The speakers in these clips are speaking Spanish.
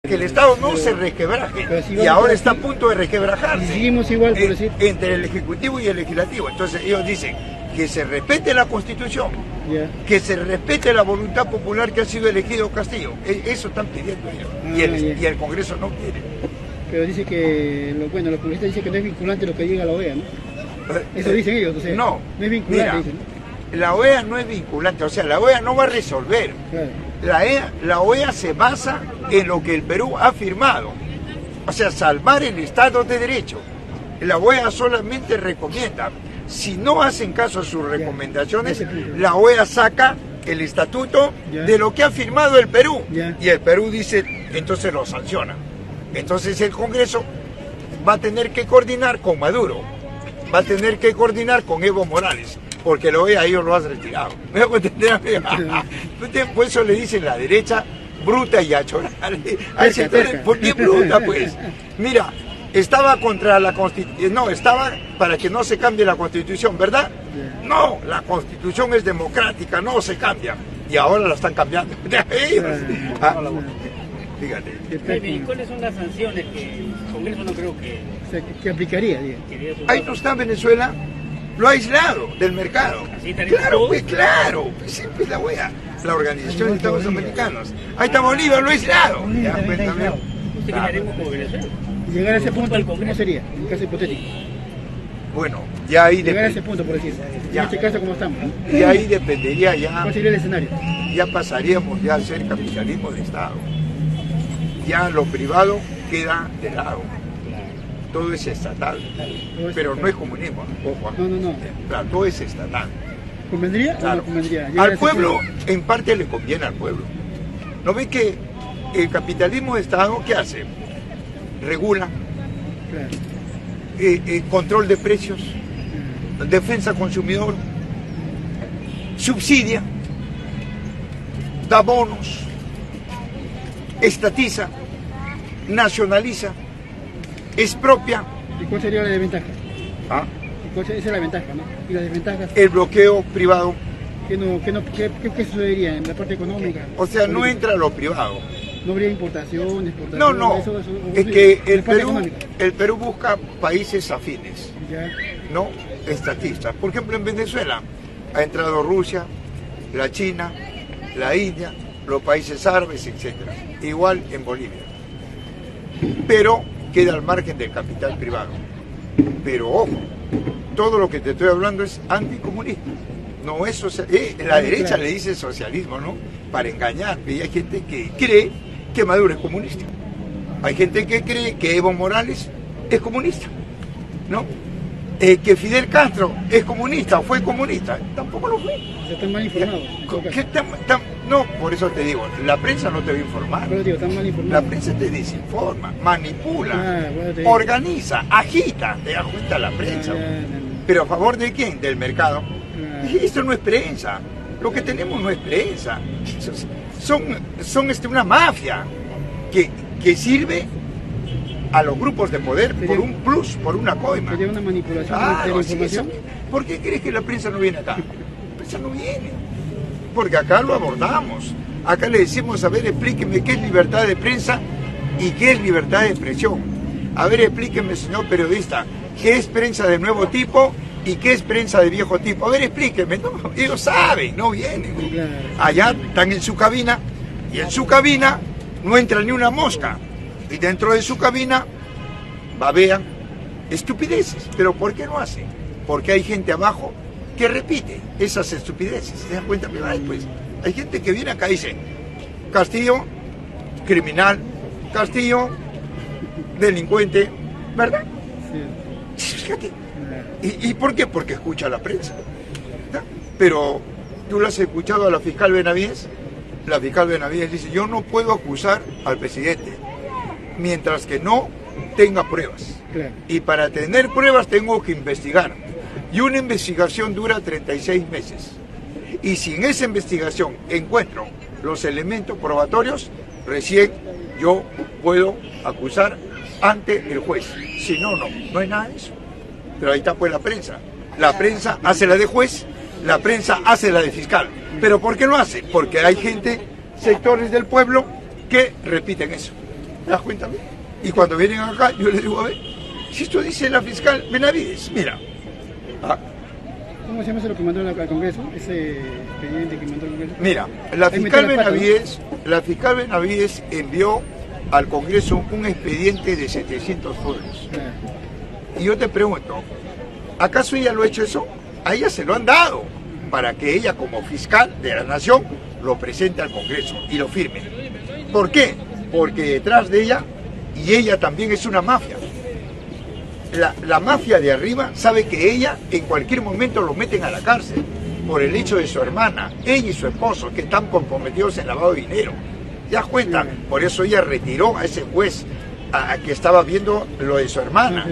Que el Estado no se resquebraje, y ahora está a punto de resquebrajarse. Seguimos igual, por decir. Entre el Ejecutivo y el Legislativo. Entonces ellos dicen que se respete la Constitución, que se respete la voluntad popular que ha sido elegido Castillo. Eso están pidiendo ellos. Y el Congreso no quiere. Pero dice que, los congresistas dicen que no es vinculante lo que llega a la OEA, ¿no? Eso dicen ellos, o sea, no es vinculante. Mira, dicen, ¿no? La OEA no es vinculante, o sea, la OEA no va a resolver. Claro. La OEA se basa en lo que el Perú ha firmado, o sea, salvar el Estado de Derecho. La OEA solamente recomienda. Si no hacen caso a sus recomendaciones, la OEA saca el estatuto de lo que ha firmado el Perú, y el Perú dice, entonces lo sanciona. Entonces el Congreso va a tener que coordinar con Maduro, va a tener que coordinar con Evo Morales, porque la OEA ellos lo han retirado. ¿Me hago entender? Por eso le dicen la derecha bruta y achorada. ¿Por qué bruta, pues? Mira, estaba contra la Constitución, no, estaba para que no se cambie la Constitución, ¿verdad? No, la Constitución es democrática, no se cambia. Y ahora la están cambiando. Fíjate. ¿Cuáles son las sanciones que el Congreso no creo que... O sea, que aplicaría, Ahí no está Venezuela, lo ha aislado del mercado. Claro, pues claro, siempre es la OEA, la Organización de Estados Americanos. Ahí está Bolívar, lo ha aislado. ¿Qué haremos con Venezuela? Llegar a ese punto, ¿cómo sería? En caso hipotético. Bueno, ya ahí llegar a ese punto, por decir. En este caso, ¿cómo estamos? Y ahí dependería ya. ¿Cuál sería el escenario? Ya pasaríamos ya a ser capitalismo de Estado. Ya lo privado queda de lado. Todo es estatal. Pero no es comunismo, ojo. No. Claro, todo es estatal. ¿Convendría o no convendría? Al pueblo, en parte le conviene al pueblo. ¿No ven que el capitalismo de Estado, qué hace? Regula, control de precios, defensa al consumidor, subsidia, da bonos, estatiza, nacionaliza, expropia. ¿Y cuál sería la desventaja? Esa es la ventaja, ¿no? ¿Y las desventajas? El bloqueo privado. ¿Qué sucedería en la parte económica? O sea, no entra lo privado. ¿No habría importación, exportación? No. Es que el Perú busca países afines, no estatistas. Por ejemplo, en Venezuela ha entrado Rusia, la China, la India, los países árabes, etc. Igual en Bolivia. Pero queda al margen del capital privado. Pero ojo, todo lo que te estoy hablando es anticomunista. No es la derecha le dice socialismo, ¿no? Para engañar. Y hay gente que cree que Maduro es comunista. Hay gente que cree que Evo Morales es comunista, ¿no? Que Fidel Castro es comunista o fue comunista. Tampoco lo fue. Están mal informados. No, por eso te digo, la prensa no te va a informar. Pero digo, están mal informados. La prensa te desinforma, manipula, organiza, agita, te da cuenta la prensa. ¿Pero a favor de quién? Del mercado. Y esto no es prensa. Lo que tenemos no es prensa. Son una mafia que sirve a los grupos de poder por un plus, por una coima. ¿Sería una manipulación de la información? ¿Por qué crees que la prensa no viene acá? La prensa no viene. Porque acá lo abordamos. Acá le decimos, a ver, explíqueme qué es libertad de prensa y qué es libertad de expresión. A ver, explíqueme, señor periodista, qué es prensa de nuevo tipo y qué es prensa de viejo tipo. A ver, explíqueme. No, ellos saben, no vienen. Allá están en su cabina y en su cabina no entra ni una mosca. Y dentro de su cabina babean estupideces. ¿Pero por qué no hacen? Porque hay gente abajo que repite esas estupideces. ¿Te das cuenta? Pues, hay gente que viene acá y dice, Castillo, criminal, Castillo, delincuente, ¿verdad? Sí. Fíjate. ¿Y por qué? Porque escucha la prensa. ¿No? Pero, ¿tú lo has escuchado a la fiscal Benavides? La fiscal Benavides dice, yo no puedo acusar al presidente mientras que no tenga pruebas. Claro. Y para tener pruebas tengo que investigar. Y una investigación dura 36 meses. Y si en esa investigación encuentro los elementos probatorios, recién yo puedo acusar ante el juez. Si no, no hay nada de eso. Pero ahí está pues la prensa. La prensa hace la de juez, la prensa hace la de fiscal. ¿Pero por qué lo hace? Porque hay gente, sectores del pueblo, que repiten eso. ¿Te das cuenta? Y cuando vienen acá, yo les digo, a ver, si esto dice la fiscal Benavides, mira. ¿Cómo se llama eso lo que mandó al Congreso? Ese expediente que mandó al Congreso. Mira, la fiscal Benavides envió al Congreso un expediente de 700 folios. Y yo te pregunto, ¿acaso ella lo ha hecho eso? A ella se lo han dado para que ella como fiscal de la nación lo presente al Congreso y lo firme. ¿Por qué? Porque detrás de ella, y ella también es una mafia. La mafia de arriba sabe que ella en cualquier momento lo meten a la cárcel por el hecho de su hermana, ella y su esposo, que están comprometidos en lavado de dinero. ¿Te das cuenta? Por eso ella retiró a ese juez que estaba viendo lo de su hermana.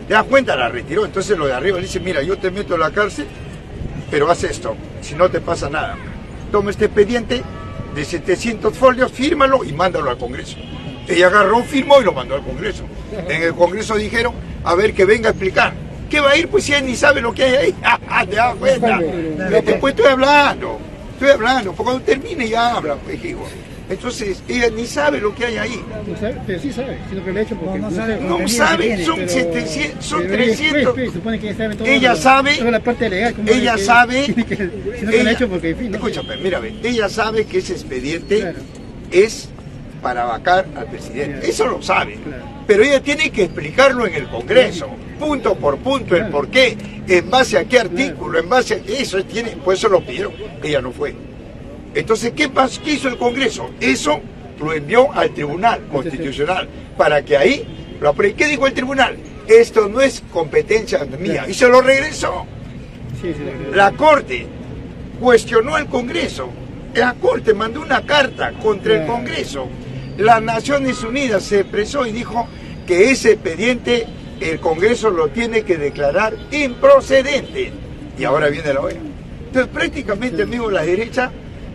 ¿Te das cuenta? La retiró. Entonces lo de arriba le dice, mira, yo te meto a la cárcel, pero haz esto, si no te pasa nada. Toma este expediente de 700 folios, fírmalo y mándalo al Congreso. Ella agarró, firmó y lo mandó al Congreso. En el Congreso dijeron, a ver, que venga a explicar. ¿Qué va a ir? Pues si él ni sabe lo que hay ahí. ¿Te das cuenta? Después estoy hablando, porque cuando termine ya habla, pues digo. Entonces, ella ni sabe lo que hay ahí. No sabe, pero sí sabe, sino que lo ha hecho porque no sabe, son 700, son 300. Supone que ella sabe todo. Ella sabe, toda la parte legal. Ella sabe, sino que lo ha hecho porque, en fin. Escúchame, mira, ella sabe que ese expediente es para vacar al presidente. Eso lo sabe. Pero ella tiene que explicarlo en el Congreso, punto por punto, el por qué, en base a qué artículo, en base a eso tiene, pues eso lo pidieron, ella no fue. Entonces, ¿qué hizo el Congreso? Eso lo envió al Tribunal Constitucional para que ahí lo apruebe. ¿Qué dijo el Tribunal? Esto no es competencia mía, y se lo regresó. La Corte cuestionó al Congreso, la Corte mandó una carta contra el Congreso. Las Naciones Unidas se expresó y dijo que ese expediente el Congreso lo tiene que declarar improcedente. Y ahora viene la OEA. Entonces prácticamente, amigo, la derecha,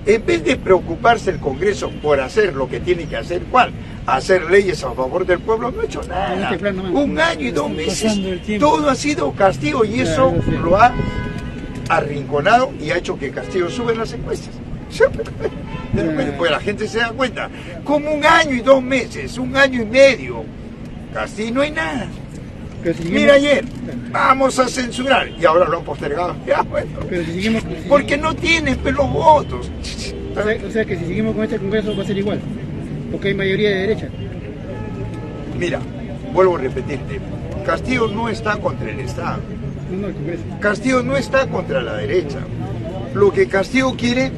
en vez de preocuparse el Congreso por hacer lo que tiene que hacer, ¿cuál? Hacer leyes a favor del pueblo, no ha hecho nada. 1 año y 2 meses, todo ha sido castigo y eso lo ha arrinconado y ha hecho que Castillo sube en las encuestas. Pues la gente se da cuenta, como 1 año y 2 meses, 1 año y medio, casi no hay nada. Mira ayer, vamos a censurar y ahora lo han postergado. Ya, bueno, porque no tienen los votos. O sea que si seguimos con este Congreso va a ser igual, porque hay mayoría de derecha. Mira, vuelvo a repetirte, Castillo no está contra el Estado. Castillo no está contra la derecha. Lo que Castillo quiere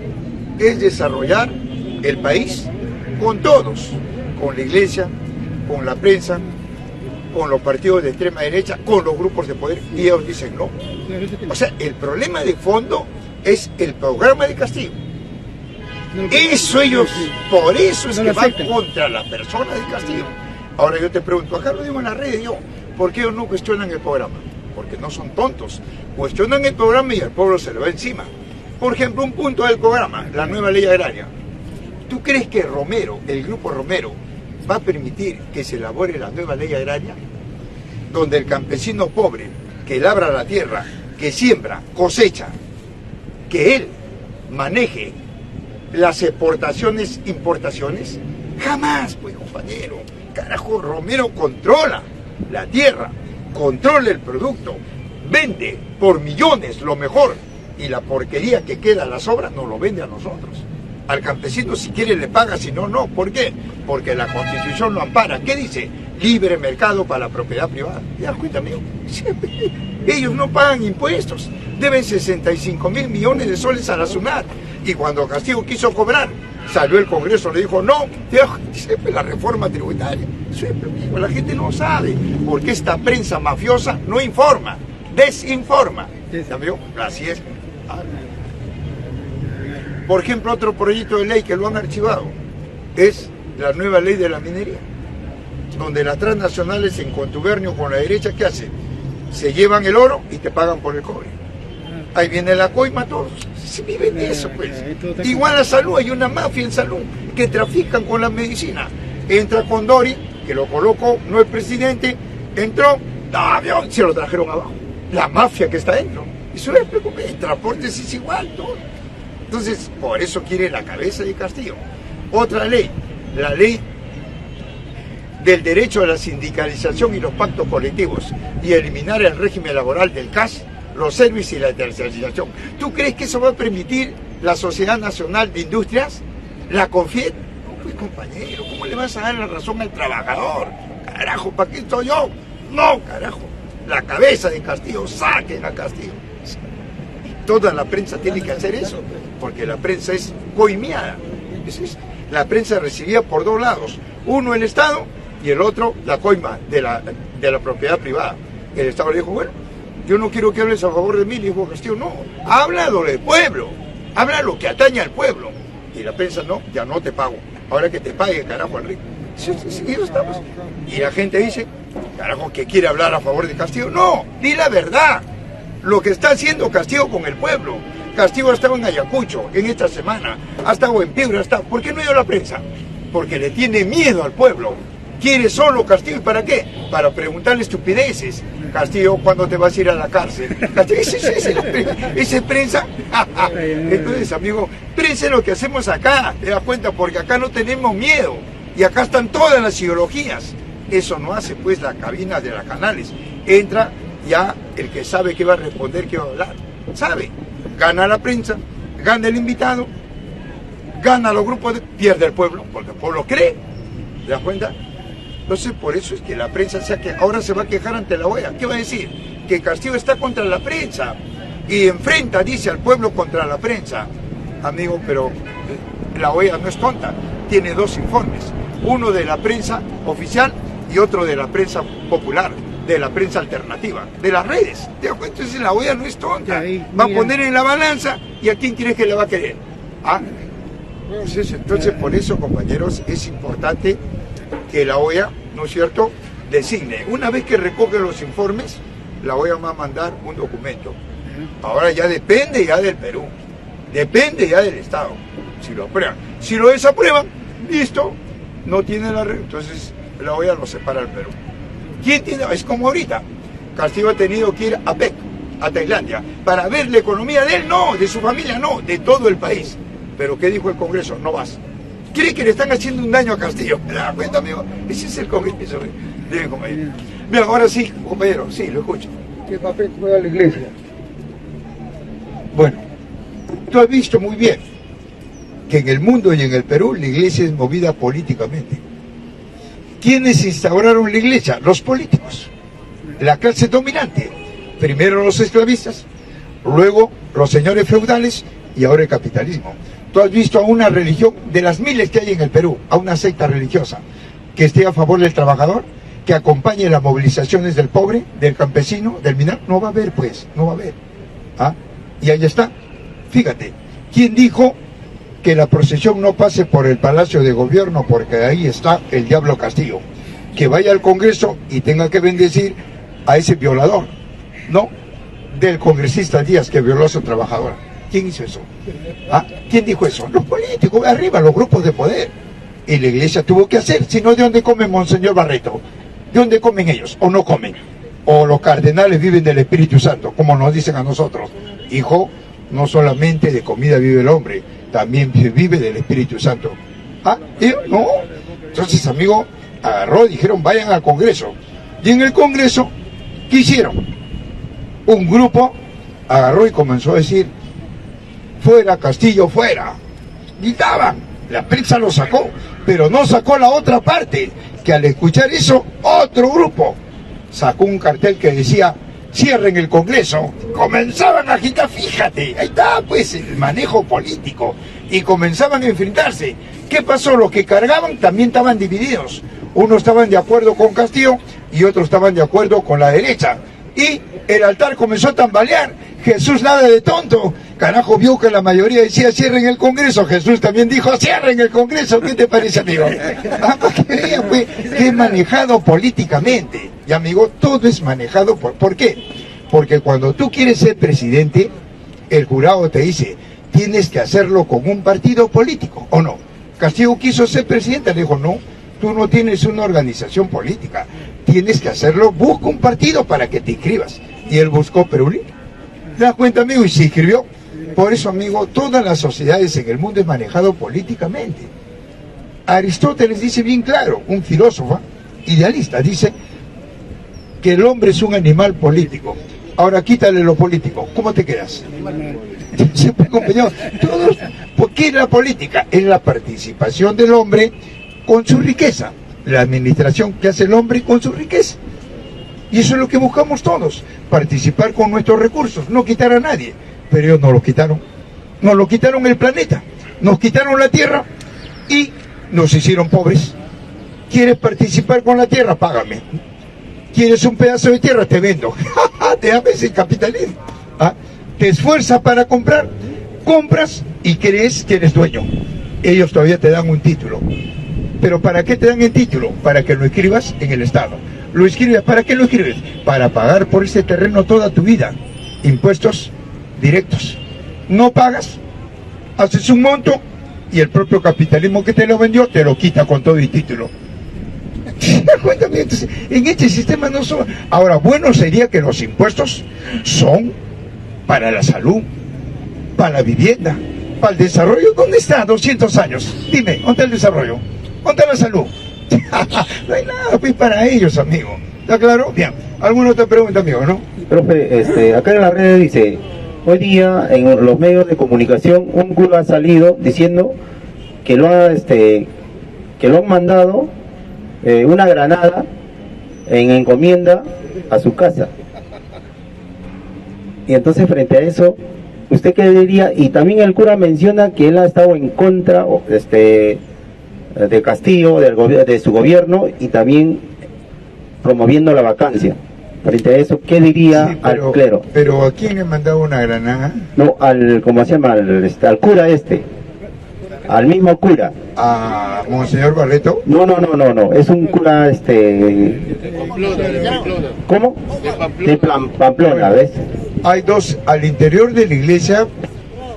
es desarrollar el país con todos, con la iglesia, con la prensa, con los partidos de extrema derecha, con los grupos de poder, y ellos dicen no. O sea, el problema de fondo es el programa de Castillo. Eso ellos, por eso es que van contra la persona de Castillo. Ahora yo te pregunto, acá lo digo en la red, ¿por qué ellos no cuestionan el programa? Porque no son tontos. Cuestionan el programa y al pueblo se le va encima. Por ejemplo, un punto del programa, la nueva ley agraria. ¿Tú crees que Romero, el grupo Romero, va a permitir que se elabore la nueva ley agraria? Donde el campesino pobre, que labra la tierra, que siembra, cosecha, que él maneje las exportaciones, importaciones, jamás, pues compañero. Carajo, Romero controla la tierra, controla el producto, vende por millones lo mejor, y la porquería que queda, las obras, nos lo vende a nosotros. Al campesino si quiere le paga, si no, no. ¿Por qué? Porque la Constitución lo ampara. ¿Qué dice? Libre mercado para la propiedad privada. ¿Te das cuenta, amigo? Ellos no pagan impuestos. Deben 65.000 millones de soles a la SUNAT. Y cuando Castillo quiso cobrar, salió el Congreso, le dijo, no, la reforma tributaria. La gente no sabe, porque esta prensa mafiosa no informa, desinforma. ¿Amigo? Así es. Por ejemplo, otro proyecto de ley que lo han archivado es la nueva ley de la minería, donde las transnacionales en contubernio con la derecha, ¿qué hacen? Se llevan el oro y te pagan por el cobre. Ahí viene la coima, todos se viven de eso, pues. Igual a salud, hay una mafia en salud que trafican con la medicina. Entra Condori, que lo colocó, no el presidente, entró, avión, se lo trajeron abajo. La mafia que está dentro. Eso es, el transporte es igual, todo. Entonces, por eso quiere la cabeza de Castillo. Otra ley, la ley del derecho a la sindicalización y los pactos colectivos y eliminar el régimen laboral del CAS, los servicios y la tercerización. ¿Tú crees que eso va a permitir la Sociedad Nacional de Industrias? ¿La CONFIET? No, pues compañero, ¿cómo le vas a dar la razón al trabajador? Carajo, ¿para qué estoy yo? No, carajo. La cabeza de Castillo, saquen a Castillo. Toda la prensa tiene que hacer eso, porque la prensa es coimiada. La prensa recibía por dos lados, uno el Estado y el otro la coima de la propiedad privada. El Estado le dijo, bueno, yo no quiero que hables a favor de mí, le dijo Castillo, no, habla lo del pueblo, habla lo que atañe al pueblo. Y la prensa, no, ya no te pago, ahora que te pague, carajo, al rico. Sí, estamos. Y la gente dice, carajo, que quiere hablar a favor de Castillo. No, di la verdad. Lo que está haciendo Castillo con el pueblo. Castillo ha estado en Ayacucho en esta semana, ha estado en Piura, ¿por qué no ha ido a la prensa? Porque le tiene miedo al pueblo. Quiere solo Castillo, ¿y para qué? Para preguntarle estupideces. Castillo, ¿cuándo te vas a ir a la cárcel? Castillo, ¿ese es prensa? Entonces, amigo, prensa es lo que hacemos acá, te das cuenta, porque acá no tenemos miedo. Y acá están todas las ideologías. Eso no hace pues la cabina de las canales. Entra ya el que sabe qué va a responder, qué va a hablar. Sabe, gana la prensa, gana el invitado, gana los grupos, pierde el pueblo, porque el pueblo cree. ¿Te das cuenta? Entonces por eso es que la prensa ahora se va a quejar ante la OEA. ¿Qué va a decir? Que Castillo está contra la prensa y enfrenta, dice, al pueblo contra la prensa. Amigo, pero la OEA no es tonta, tiene dos informes, uno de la prensa oficial y otro de la prensa popular, de la prensa alternativa, de las redes. ¿Te das cuenta? Entonces la OEA no es tonta, va a poner en la balanza y a quién crees que le va a querer. Entonces por eso, compañeros, es importante que la OEA, ¿no es cierto?, designe. Una vez que recoge los informes, la OEA va a mandar un documento. Ahora ya depende ya del Perú, depende ya del Estado, si lo aprueban. Si lo desaprueban, listo, no tiene la red, entonces la OEA lo separa al Perú. ¿Quién tiene? Es como ahorita, Castillo ha tenido que ir a PEC, a Tailandia, para ver la economía de él, no, de su familia, no, de todo el país. Pero ¿qué dijo el Congreso? No vas. ¿Cree que le están haciendo un daño a Castillo? ¿Me da cuenta, amigo? Ese es el Congreso. Bien, compañero. Bien, ahora sí, compañero, sí, lo escucho. ¿Qué papel juega la iglesia? Bueno, tú has visto muy bien que en el mundo y en el Perú la iglesia es movida políticamente. ¿Quiénes instauraron la iglesia? Los políticos, la clase dominante. Primero los esclavistas, luego los señores feudales y ahora el capitalismo. Tú has visto a una religión de las miles que hay en el Perú, a una secta religiosa que esté a favor del trabajador, que acompañe las movilizaciones del pobre, del campesino, del minero. No va a haber, pues, no va a haber. Y ahí está. Fíjate, ¿quién dijo que la procesión no pase por el Palacio de Gobierno? Porque ahí está el diablo Castillo. Que vaya al Congreso y tenga que bendecir a ese violador, ¿no? Del congresista Díaz que violó a su trabajadora. ¿Quién hizo eso? ¿Quién dijo eso? Los políticos, arriba, los grupos de poder. Y la iglesia tuvo que hacer, si no, ¿de dónde come Monseñor Barreto? ¿De dónde comen ellos? ¿O no comen? O los cardenales viven del Espíritu Santo, como nos dicen a nosotros. Hijo, no solamente de comida vive el hombre, también vive del Espíritu Santo. No. Entonces, amigo, agarró, dijeron, vayan al Congreso. Y en el Congreso, ¿qué hicieron? Un grupo agarró y comenzó a decir, fuera Castillo, fuera. Gritaban, la prensa lo sacó, pero no sacó la otra parte, que al escuchar eso, otro grupo sacó un cartel que decía, cierren el Congreso. Comenzaban a agitar, fíjate, ahí está pues el manejo político, y comenzaban a enfrentarse. ¿Qué pasó? Los que cargaban también estaban divididos. Unos estaban de acuerdo con Castillo y otros estaban de acuerdo con la derecha. Y el altar comenzó a tambalear. Jesús nada de tonto. Carajo, vio que la mayoría decía cierren el Congreso. Jesús también dijo cierren el Congreso. ¿Qué te parece, amigo? Para que vean, pues, que es manejado políticamente. Y, amigo, todo es manejado ¿por qué? Porque cuando tú quieres ser presidente, el jurado te dice, tienes que hacerlo con un partido político, ¿o no? Castillo quiso ser presidente, le dijo, no, tú no tienes una organización política, tienes que hacerlo, busca un partido para que te inscribas. Y él buscó Perú Libre. ¿Te das cuenta, amigo? Y se inscribió. Por eso, amigo, todas las sociedades en el mundo es manejado políticamente. Aristóteles dice bien claro, un filósofo, idealista, dice que el hombre es un animal político. Ahora quítale lo político, ¿cómo te quedas? Siempre compañero, todos, ¿por qué es la política? Es la participación del hombre con su riqueza, la administración que hace el hombre con su riqueza. Y eso es lo que buscamos todos, participar con nuestros recursos, no quitar a nadie. Pero ellos nos lo quitaron el planeta, nos quitaron la tierra y nos hicieron pobres. ¿Quieres participar con la tierra? Págame. ¿Quieres un pedazo de tierra? Te vendo. Te ames el capitalismo. ¿Ah? Te esfuerzas para comprar, compras y crees que eres dueño. Ellos todavía te dan un título. ¿Pero para qué te dan el título? Para que lo escribas en el Estado. Lo escribes, ¿para qué lo escribes? Para pagar por ese terreno toda tu vida. Impuestos directos. No pagas, haces un monto y el propio capitalismo que te lo vendió te lo quita con todo y título. Entonces, en este sistema no son. Ahora, bueno sería que los impuestos son para la salud, para la vivienda, para el desarrollo. ¿Dónde está 200 años? Dime, ¿dónde está el desarrollo? ¿Dónde está la salud? No hay nada pues para ellos, amigo. ¿Está claro? Bien. ¿Alguna otra pregunta, amigo, no? Profe, acá en la red dice, hoy día en los medios de comunicación un cura ha salido diciendo que lo han mandado una granada en encomienda a su casa. Y entonces frente a eso, ¿usted qué diría? Y también el cura menciona que él ha estado en contra de Castillo, de su gobierno, y también promoviendo la vacancia. Frente a eso, ¿qué diría sí, al clero? ¿Pero a quién le mandaba una granada? No, ¿cómo se llama? Al cura al mismo cura. ¿A Monseñor Barreto? No, es un cura, ¿cómo? De Pamplona, ¿ves? Hay dos, al interior de la iglesia,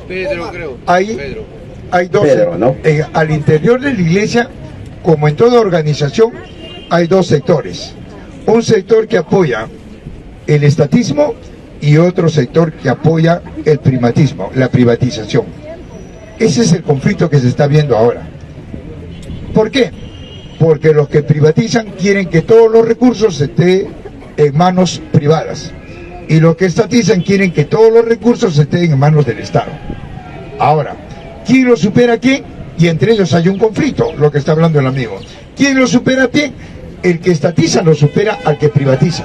Pedro, creo. Hay dos, Pedro, ¿no? Al interior de la iglesia, como en toda organización, hay dos sectores. Un sector que apoya el estatismo y otro sector que apoya el primatismo, la privatización. Ese es el conflicto que se está viendo ahora. ¿Por qué? Porque los que privatizan quieren que todos los recursos estén en manos privadas. Y los que estatizan quieren que todos los recursos estén en manos del Estado. Ahora, ¿quién lo supera a quién? Y entre ellos hay un conflicto, lo que está hablando el amigo. ¿Quién lo supera a quién? El que estatiza lo supera al que privatiza.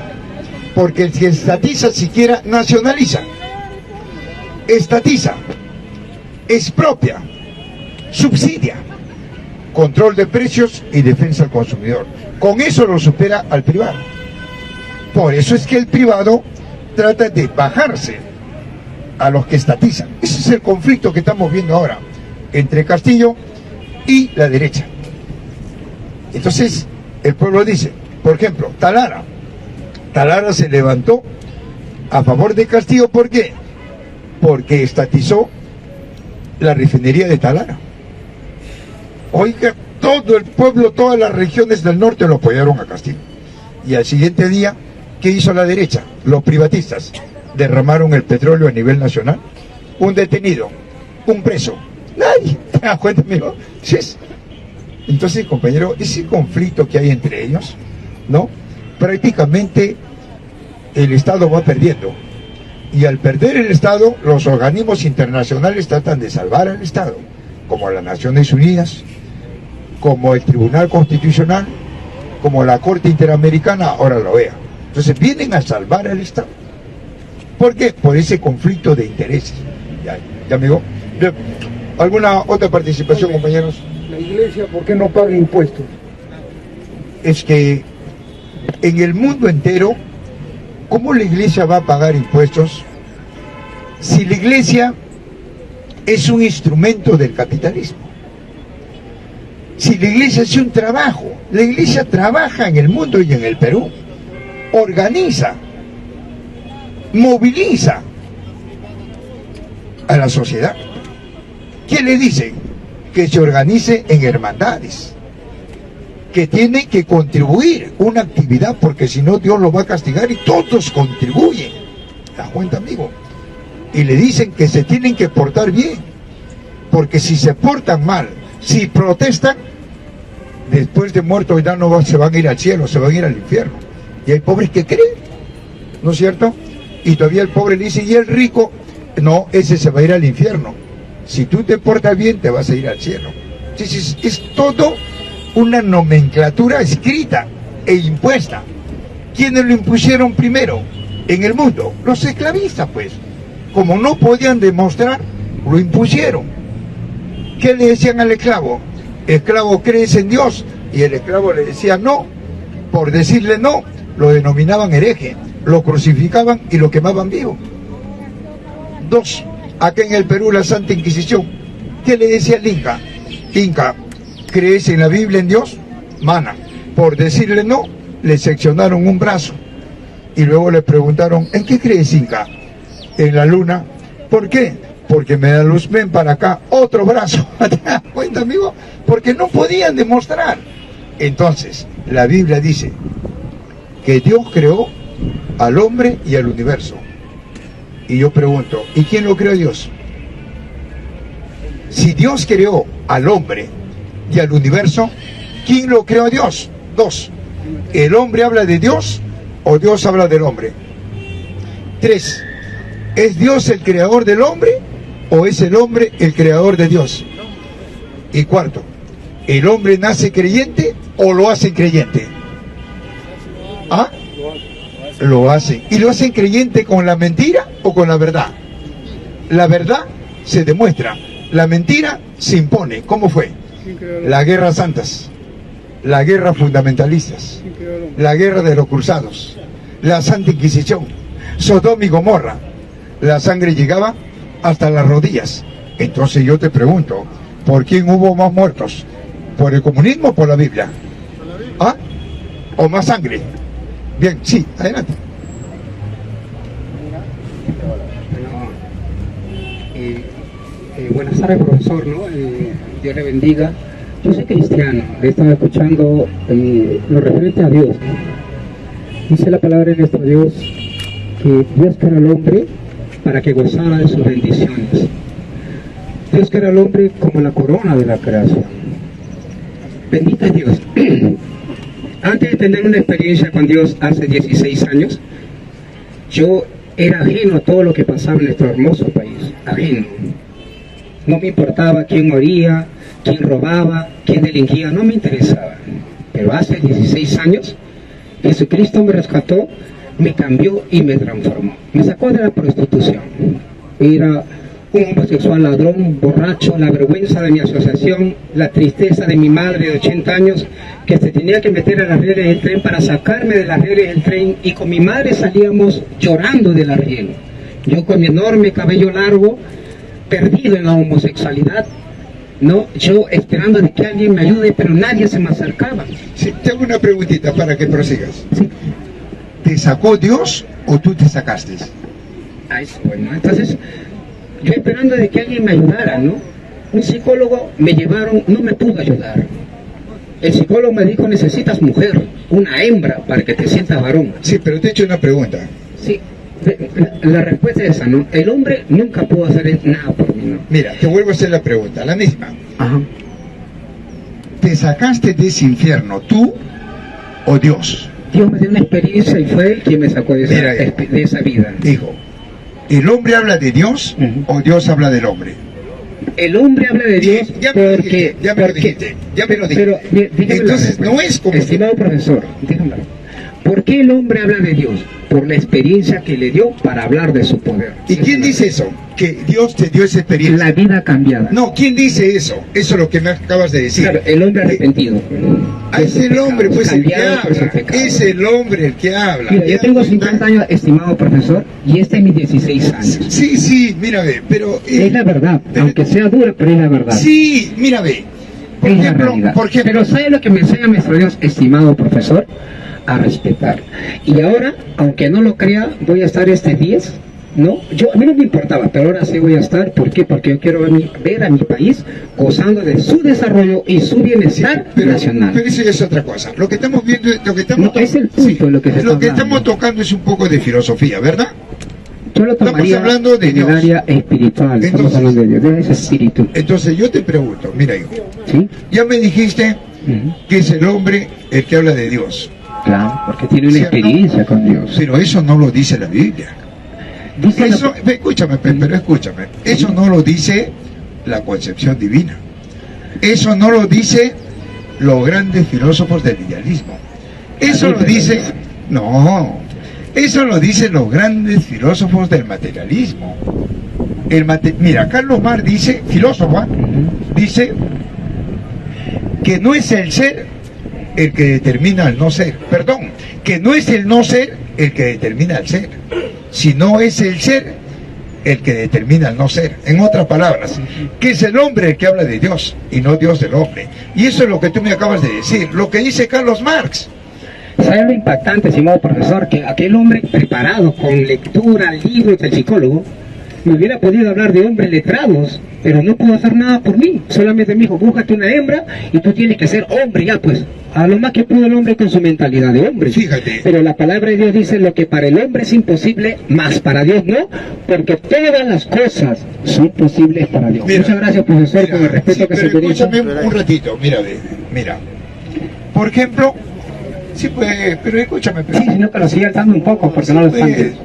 Porque el que estatiza siquiera nacionaliza. Estatiza, expropia, subsidia, control de precios y defensa al consumidor. Con eso lo supera al privado. Por eso es que el privado trata de bajarse a los que estatizan. Ese es el conflicto que estamos viendo ahora entre Castillo y la derecha. Entonces el pueblo dice, por ejemplo, Talara se levantó a favor de Castillo. ¿Por qué? Porque estatizó la refinería de Talara. Oiga, todo el pueblo, todas las regiones del norte lo apoyaron a Castillo. Y al siguiente día, ¿qué hizo la derecha? Los privatistas derramaron el petróleo a nivel nacional. Un detenido, un preso, nadie. ¿Te das cuenta, amigo? Sí. Entonces, compañero, ese conflicto que hay entre ellos, ¿no? Prácticamente el Estado va perdiendo. Y al perder el Estado, los organismos internacionales tratan de salvar al Estado, como las Naciones Unidas, como el Tribunal Constitucional, como la Corte Interamericana, ahora la OEA. Entonces vienen a salvar al Estado. ¿Por qué? Por ese conflicto de intereses. ¿Ya amigo? ¿Alguna otra participación, compañeros? La iglesia, ¿por qué no paga impuestos? Es que en el mundo entero, ¿cómo la iglesia va a pagar impuestos si la iglesia es un instrumento del capitalismo? Si la iglesia es un trabajo, la iglesia trabaja en el mundo y en el Perú, organiza, moviliza a la sociedad. ¿Qué le dicen? Que se organice en hermandades, que tiene que contribuir una actividad, porque si no Dios lo va a castigar, y todos contribuyen. ¿Te das cuenta, amigo? Y le dicen que se tienen que portar bien, porque si se portan mal, si protestan, después de muertos ya no se van a ir al cielo, se van a ir al infierno. Y hay pobres que creen, ¿no es cierto? Y todavía el pobre le dice, y el rico, no, ese se va a ir al infierno. Si tú te portas bien, te vas a ir al cielo. Entonces es todo una nomenclatura escrita e impuesta. ¿Quiénes lo impusieron primero en el mundo? Los esclavistas, pues. Como no podían demostrar, lo impusieron. ¿Qué le decían al esclavo? Esclavo, ¿crees en Dios? Y el esclavo le decía no. Por decirle no, lo denominaban hereje, lo crucificaban y lo quemaban vivo. 2. Acá en el Perú, la Santa Inquisición. ¿Qué le decía al Inca? Inca, ¿crees en la Biblia, en Dios? Mana. Por decirle no, le seccionaron un brazo. Y luego le preguntaron, ¿en qué crees, Inca? En la luna. ¿Por qué? Porque me da luz, ven para acá, otro brazo. ¿Te das cuenta, amigo? Porque no podían demostrar. Entonces, la Biblia dice que Dios creó al hombre y al universo. Y yo pregunto, ¿y quién lo creó? Dios. Si Dios creó al hombre y al universo, ¿quién lo creó? Dios. 2. ¿El hombre habla de Dios o Dios habla del hombre? 3. ¿Es Dios el creador del hombre o es el hombre el creador de Dios? Y 4. ¿El hombre nace creyente o lo hacen creyente? ¿Ah? Lo hacen. ¿Y lo hacen creyente con la mentira o con la verdad? La verdad se demuestra. La mentira se impone. ¿Cómo fue? Las guerras santas, la guerra fundamentalistas, la guerra de los cruzados, la Santa Inquisición, Sodoma y Gomorra. La sangre llegaba hasta las rodillas. Entonces yo te pregunto, ¿por quién hubo más muertos? ¿Por el comunismo o por la Biblia? ¿Ah? ¿O más sangre? Bien, sí, adelante. Buenas tardes, profesor, ¿no? Dios le bendiga. Yo soy cristiano, le estaba escuchando lo referente a Dios. Dice la palabra de nuestro Dios que Dios creó al hombre para que gozara de sus bendiciones. Dios creó al hombre como la corona de la creación. Bendito es Dios. Antes de tener una experiencia con Dios hace 16 años, yo era ajeno a todo lo que pasaba en nuestro hermoso país. Ajeno. No me importaba quién moría, quién robaba, quién delinquía, no me interesaba. Pero hace 16 años, Jesucristo me rescató, me cambió y me transformó. Me sacó de la prostitución. Era un homosexual ladrón, borracho, la vergüenza de mi asociación, la tristeza de mi madre de 80 años, que se tenía que meter a las rieles del tren para sacarme de las rieles del tren, y con mi madre salíamos llorando de la riel. Yo con mi enorme cabello largo, perdido en la homosexualidad, no, yo esperando de que alguien me ayude, pero nadie se me acercaba. Sí, te hago una preguntita para que prosigas. Sí. ¿Te sacó Dios o tú te sacaste? Ah, eso, bueno, entonces yo esperando de que alguien me ayudara, ¿no? Un psicólogo me llevaron, no me pudo ayudar. El psicólogo me dijo, necesitas mujer, una hembra, para que te sientas varón. Sí, pero te he hecho una pregunta. Sí, la respuesta es esa, ¿no? El hombre nunca pudo hacer nada por mí, ¿no? Mira, te vuelvo a hacer la pregunta, la misma. Ajá. ¿Te sacaste de ese infierno tú o Dios? Dios me dio una experiencia y fue Él quien me sacó de esa vida. Dijo, ¿el hombre habla de Dios o Dios habla del hombre? El hombre habla de Dios ya me lo dijiste. Pero, entonces no es como... Estimado profesor, déjame. ¿Por qué el hombre habla de Dios? Por la experiencia que le dio para hablar de su poder. ¿Y quién dice eso? Que Dios te dio esa experiencia. La vida cambiada. No, ¿quién dice eso? Eso es lo que me acabas de decir. Claro, el hombre arrepentido. Es el hombre, pues, el que habla. Es el hombre el que habla. Mira, yo tengo 50 años, estimado profesor, y este es mis 16 años. Sí, mira, ve, pero... es la verdad, aunque sea dura, pero es la verdad. Sí, mira, ve. Por ejemplo, pero ¿sabe lo que me enseña nuestro Dios, estimado profesor? A respetar. Y ahora, aunque no lo crea, voy a estar este 10, ¿no? A mí no me importaba, pero ahora sí voy a estar. ¿Por qué? Porque yo quiero ver a mi país gozando de su desarrollo y su bienestar nacional. Pero eso ya es otra cosa. Lo que estamos viendo, es el punto de lo que se está estamos tocando es un poco de filosofía, ¿verdad? Yo lo tomaría estamos hablando de Dios. El área espiritual. Entonces, estamos hablando de Dios, de ese espíritu. Entonces yo te pregunto, mira hijo, ¿sí? Ya me dijiste que es el hombre el que habla de Dios. Claro, porque tiene una experiencia con Dios. Pero eso no lo dice la Biblia. Dice eso, escúchame, pero escúchame. Eso no lo dice la concepción divina. Eso no lo dice los grandes filósofos del idealismo. Eso lo dice... No, eso lo dicen los grandes filósofos del materialismo. Mira, Carlos Marx dice, filósofo, dice que no es el ser el que determina el no ser. Perdón, que no es el no ser el que determina el ser, sino es el ser el que determina el no ser. En otras palabras, que es el hombre el que habla de Dios y no Dios del hombre. Y eso es lo que tú me acabas de decir, lo que dice Carlos Marx. ¿Sabe lo impactante, estimado profesor? Que aquel hombre preparado con lectura, libros del psicólogo, me hubiera podido hablar de hombres letrados, pero no pudo hacer nada por mí. Solamente me dijo, búscate una hembra y tú tienes que ser hombre, ya pues. A lo más que pudo el hombre con su mentalidad de hombre. Fíjate. Pero la palabra de Dios dice, lo que para el hombre es imposible, más para Dios no, porque todas las cosas son posibles para Dios. Mira, muchas gracias, profesor, mira, con el respeto que se merece. Escúchame un ratito, mira. Por ejemplo, sí pues, pero escúchame. Sí, sino que lo siga alzando un poco, porque no lo están viendo.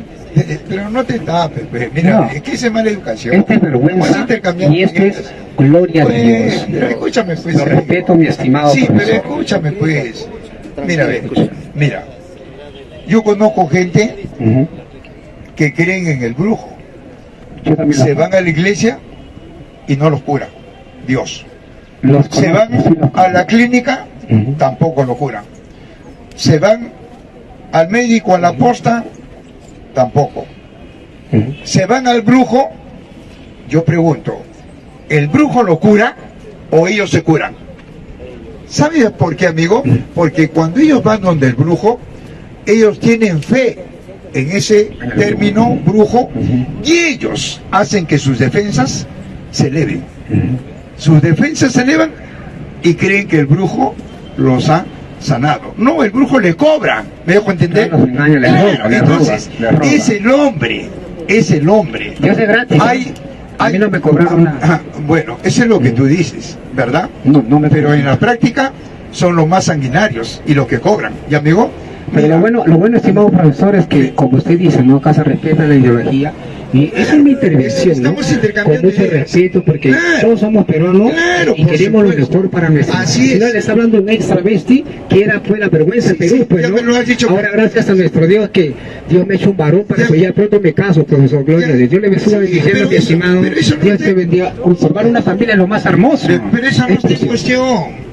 Pero no te tapes, pues. Mira, No. es que es mala educación. Esta es vergüenza y esto es gloria de Dios. Pero escúchame, pues. Lo respeto, mi estimado Sí, profesor. pero escúchame, pues. Mira. Yo conozco gente que creen en el brujo. Yo también Se lo- van a la iglesia y no los curan. Dios. los Se conozco, sí, van los a la clínica, tampoco lo curan. Se van al médico, a la posta, tampoco. Se van al brujo, yo pregunto, ¿el brujo lo cura o ellos se curan? ¿Sabes por qué, amigo? Porque cuando ellos van donde el brujo, ellos tienen fe en ese término brujo y ellos hacen que sus defensas se eleven. Sus defensas se elevan y creen que el brujo los ha sanado. No, el brujo le cobra, ¿me dejo entender? No, los engaña, le roba, le Entonces, roba, le roba. es el hombre. Dios es gratis. A mí no me cobraron nada. Bueno, eso es lo que tú dices, ¿verdad? No me Pero en la práctica son los más sanguinarios y los que cobran. ¿Y amigo? Pero lo bueno, estimado profesor, es que, como usted dice, ¿no? Acá se respeta la ideología. Y esa es mi intervención, ¿no? Estamos intercambiando Con mucho ideas. respeto, porque Claro. todos somos peruanos Claro, y por queremos lo supuesto. mejor para nuestra Así nación. es. Le está hablando un extra vesti, que fue la vergüenza de Perú, sí, pues, ya ¿no? me lo has dicho. Ahora, gracias a nuestro Dios, que Dios me ha hecho un varón para Ya. que ya pronto me caso, profesor. Gloria a Dios. Dios le bendiga Sí, bendiciendo, pero mi eso- estimado. pero eso no Dios te- te bendiga. Conservar una familia es lo más hermoso. Pero esa no Esto es sí. cuestión.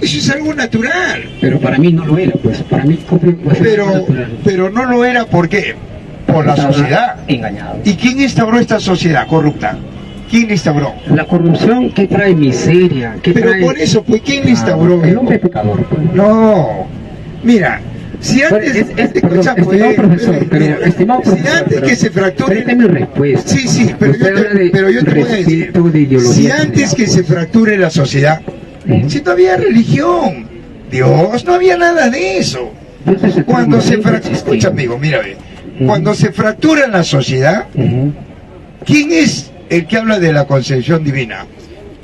Eso es algo natural. Pero para mí no lo era, pues. Para mí pues, Pero no lo era, ¿por qué? Por la Estaba sociedad. engañado. ¿Y quién instauró esta sociedad corrupta? ¿Quién la instauró? La corrupción que trae miseria, que Pero trae... por eso, pues, ¿quién la instauró? El hombre pecador. Pues. No. Mira, si Bueno, antes... perdón, escucha, pues, estimado profesor, pero mira, estimado si profesor, antes pero- que se fracture... Pero esta es mi respuesta. Sí, pero Usted habla de yo te voy a decir, respeto, de ideología. si antes que se fracture la sociedad, si no había religión, Dios, no había nada de eso. Dios es eterno, Cuando se siempre fractura, existió. escucha amigo, mira, ve, cuando se fractura la sociedad, ¿quién es el que habla de la concepción divina?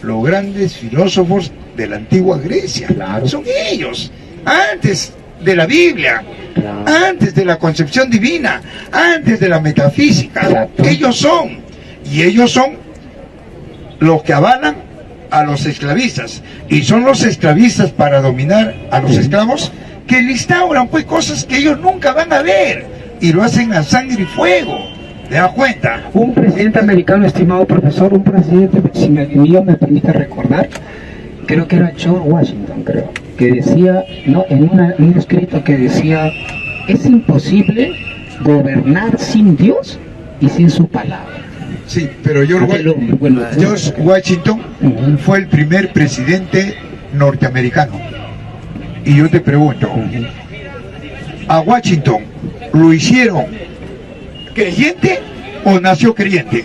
Los grandes filósofos de la antigua Grecia, Claro. son ellos, antes de la Biblia, Claro. antes de la concepción divina, antes de la metafísica, Exacto. ellos son los que avalan a los esclavistas, y son los esclavistas para dominar a los esclavos que le instauran pues cosas que ellos nunca van a ver y lo hacen a sangre y fuego. ¿Te das cuenta? Un presidente americano, estimado profesor, un presidente, si Dios me permite recordar, creo que era George Washington, creo, que decía, no, en un escrito que decía, es imposible gobernar sin Dios y sin su palabra. Sí, pero Aquel hombre, bueno, George Washington Ujú. fue el primer presidente norteamericano. Y yo te pregunto, ¿a Washington lo hicieron creyente o nació creyente?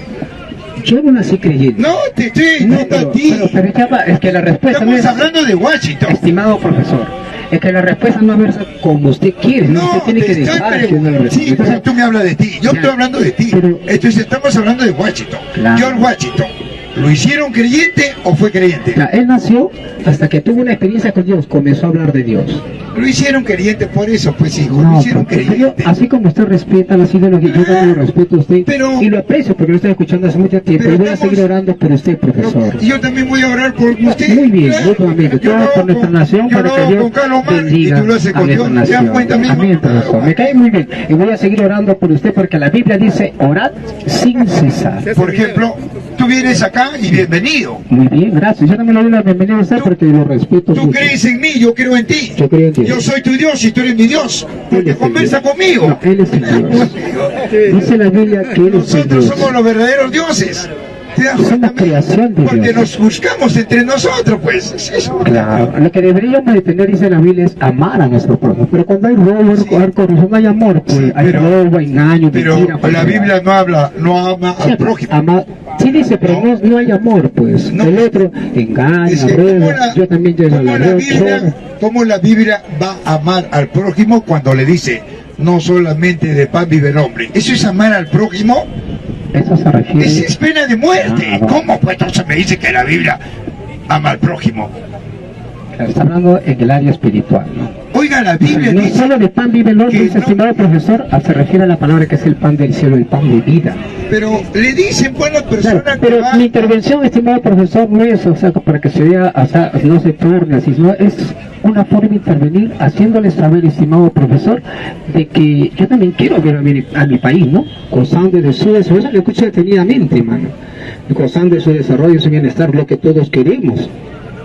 Yo no nací creyente. No, te estoy No, diciendo a pero, ti. pero ya va, es que la respuesta no Estamos es, hablando de Washington. estimado profesor, es que la respuesta no es como usted quiere, ¿no? Usted tiene te que estoy dejar que uno la preguntando. Sí, responda. pero tú me hablas de ti. Yo Ya. estoy hablando de ti. Pero- Entonces estamos hablando de Washington. Claro. George Washington ¿Lo hicieron creyente o fue creyente? Ya, él nació hasta que tuvo una experiencia con Dios, comenzó a hablar de Dios. Lo hicieron creyente por eso, pues hijo, No, lo hicieron porque creyente. así como usted respeta las ideologías, yo también lo respeto a usted y lo aprecio porque lo estoy escuchando hace mucho tiempo y voy a seguir orando por usted, profesor. Y yo también voy a orar por usted. Muy bien, claro. mutuamente, todo por nuestra nación para que Dios bendiga y tú lo haces a con nuestra Dios. ¿Te das nación. cuenta, amigo? Amén, profesor. Me cae muy bien y voy a seguir orando por usted porque la Biblia dice orad sin cesar. Por ejemplo, tú vienes acá y bienvenido. Muy bien, gracias. Yo también le doy la bienvenida a usted porque lo respeto Tú mucho. crees en mí, yo creo en ti. Yo creo en ti. Yo soy tu Dios y tú eres mi Dios. Porque conversa conmigo. No, Él es el Dios. Dice la Biblia que Él es el Nosotros Dios. somos los verdaderos dioses. ¿Te das Somos cuenta? creación de Porque Dios. nos buscamos entre nosotros, pues. Es eso. Claro, lo que deberíamos de tener, dice la Biblia, es amar a nuestro prójimo. Pero cuando hay robo, hay corrupción, no hay amor, pues Sí, hay robo, engaño, Pero mentira. la falsedad. Biblia no ama al prójimo. Sí dice, pero no hay amor, pues. No. El otro engaña, Es que roba. Yo también llego a la roba. ¿Cómo la Biblia va a amar al prójimo cuando le dice no solamente de pan vive el hombre? ¿Eso es amar al prójimo? Eso se refiere. Esa es pena de muerte. Ah, no. ¿Cómo pues entonces me dice que la Biblia ama al prójimo? Está hablando en el área espiritual, ¿no? Oiga, la Biblia No dice solo de pan vive el hombre, que dice, no. estimado profesor, se refiere a la palabra que es el pan del cielo, el pan de vida. Pero le dicen pues la persona Claro, que pero va... mi intervención, estimado profesor, no es, o sea, para que se vea, o sea, no se torne así, no, es una forma de intervenir, haciéndoles saber, estimado profesor, de que yo también quiero ver a mi país, ¿no? Gozando de su desarrollo, eso lo escucho detenidamente, hermano, gozando de su desarrollo, su bienestar, lo que todos queremos.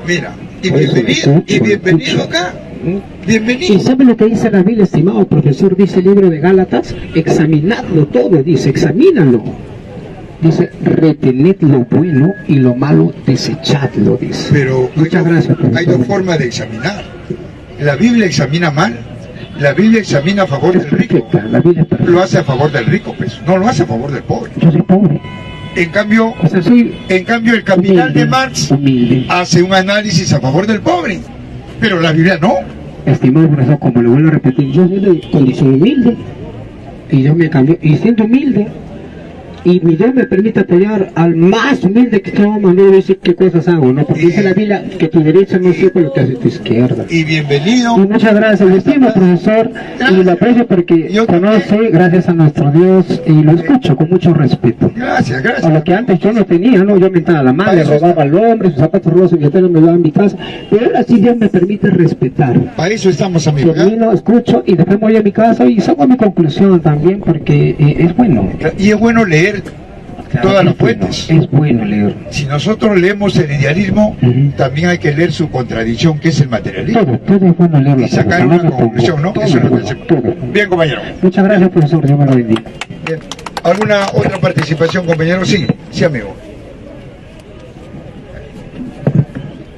Mira, y Por eso bienvenido, escucho, y bienvenido escucho. acá. ¿Y Bienvenido. sabe lo que dice la Biblia, estimado profesor? Dice el libro de Gálatas, examinadlo todo, dice, examínalo. Dice, retened lo bueno y lo malo desechadlo, dice. Pero Muchas gracias, profesor. hay dos formas de examinar. La Biblia examina mal. La Biblia examina a favor Es del rico. perfecta, la Biblia es perfecta. Lo hace a favor del rico, pues. No lo hace a favor del pobre. Yo soy pobre, En cambio, o sea, soy el Capital de Marx humilde. hace un análisis a favor del pobre. Pero la Biblia no. Estimado profesor, como le vuelvo a repetir, yo soy de condición humilde y yo me cambio, y siendo humilde, y mi Dios me permite apoyar al más humilde que todo manera de decir qué cosas hago, ¿no? Porque dice la Biblia que tu derecha no sepa lo que hace tu izquierda. Y bienvenido. Y muchas gracias, lo estimo, profesor, y lo aprecio porque Yo conoce, gracias a nuestro Dios, y lo escucho con mucho respeto. Gracias, A gracias. lo que antes yo no tenía, ¿no? Yo mentaba a la madre, robaba al hombre, sus zapatos rotos, su billetera me daba en mi casa, pero ahora sí Dios me permite respetar. Para eso estamos, amigos. ¿ya? Termino, escucho y después voy a mi casa y saco mi conclusión también porque es bueno. Y es bueno leer todas las fuentes. Es bueno leer. Si nosotros leemos el idealismo, también hay que leer su contradicción, que es el materialismo. Todo es bueno leerlo. Y sacar una conclusión, ¿no? Eso es lo que hacemos. Bien, compañero. Muchas gracias, profesor. Dios me lo bendiga. Bien. ¿Alguna otra participación, compañero? Sí, sí, amigo.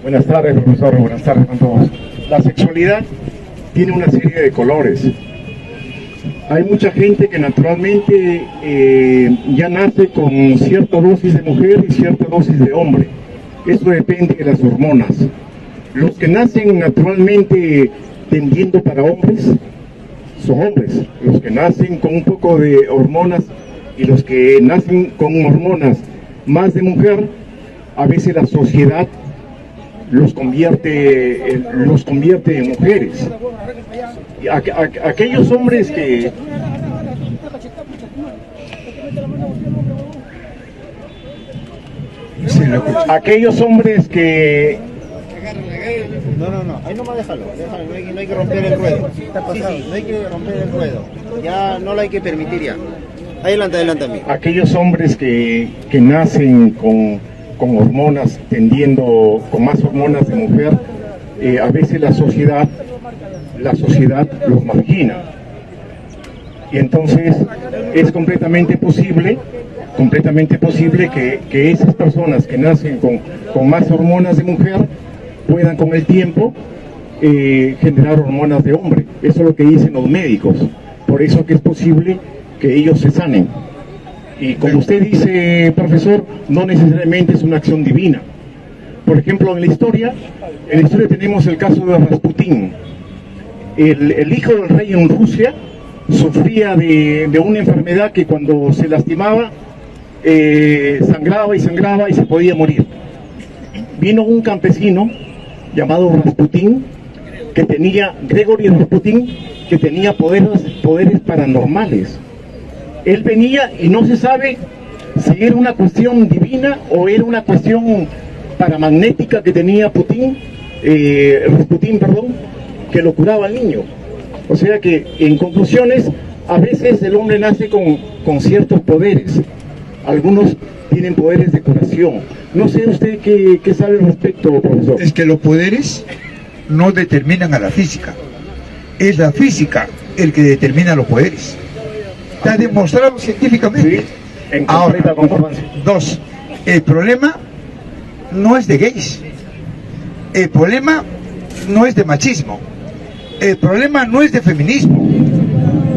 Buenas tardes, profesor. Buenas tardes a todos. La sexualidad tiene una serie de colores. Hay mucha gente que naturalmente ya nace con cierta dosis de mujer y cierta dosis de hombre. Eso depende de las hormonas. Los que nacen naturalmente tendiendo para hombres son hombres. Los que nacen con un poco de hormonas y los que nacen con hormonas más de mujer, a veces la sociedad los convierte en mujeres. Y aquellos hombres que aquellos hombres que No, ahí nomás déjalo, no hay que romper el ruedo. No hay que romper el ruedo. Ya no lo hay que permitir ya. Adelante, amigo. Aquellos hombres que nacen con hormonas, tendiendo con más hormonas de mujer, a veces la sociedad los margina. Y entonces es completamente posible que esas personas que nacen con más hormonas de mujer puedan con el tiempo generar hormonas de hombre. Eso es lo que dicen los médicos. Por eso que es posible que ellos se sanen. Y como usted dice, profesor, no necesariamente es una acción divina. Por ejemplo, en la historia tenemos el caso de Rasputín. El hijo del rey en Rusia sufría de una enfermedad que cuando se lastimaba sangraba y sangraba y se podía morir. Vino un campesino llamado Rasputín, Gregory Rasputín, que tenía poderes paranormales. Él venía y no se sabe si era una cuestión divina o era una cuestión paramagnética que tenía Rasputín, que lo curaba al niño. O sea que, en conclusiones, a veces el hombre nace con ciertos poderes. Algunos tienen poderes de curación. No sé usted qué sabe al respecto, profesor. Es que los poderes no determinan a la física. Es la física el que determina los poderes. Está demostrado científicamente. Sí, en ahora, concordancia. 2. El problema no es de gays. El problema no es de machismo. El problema no es de feminismo.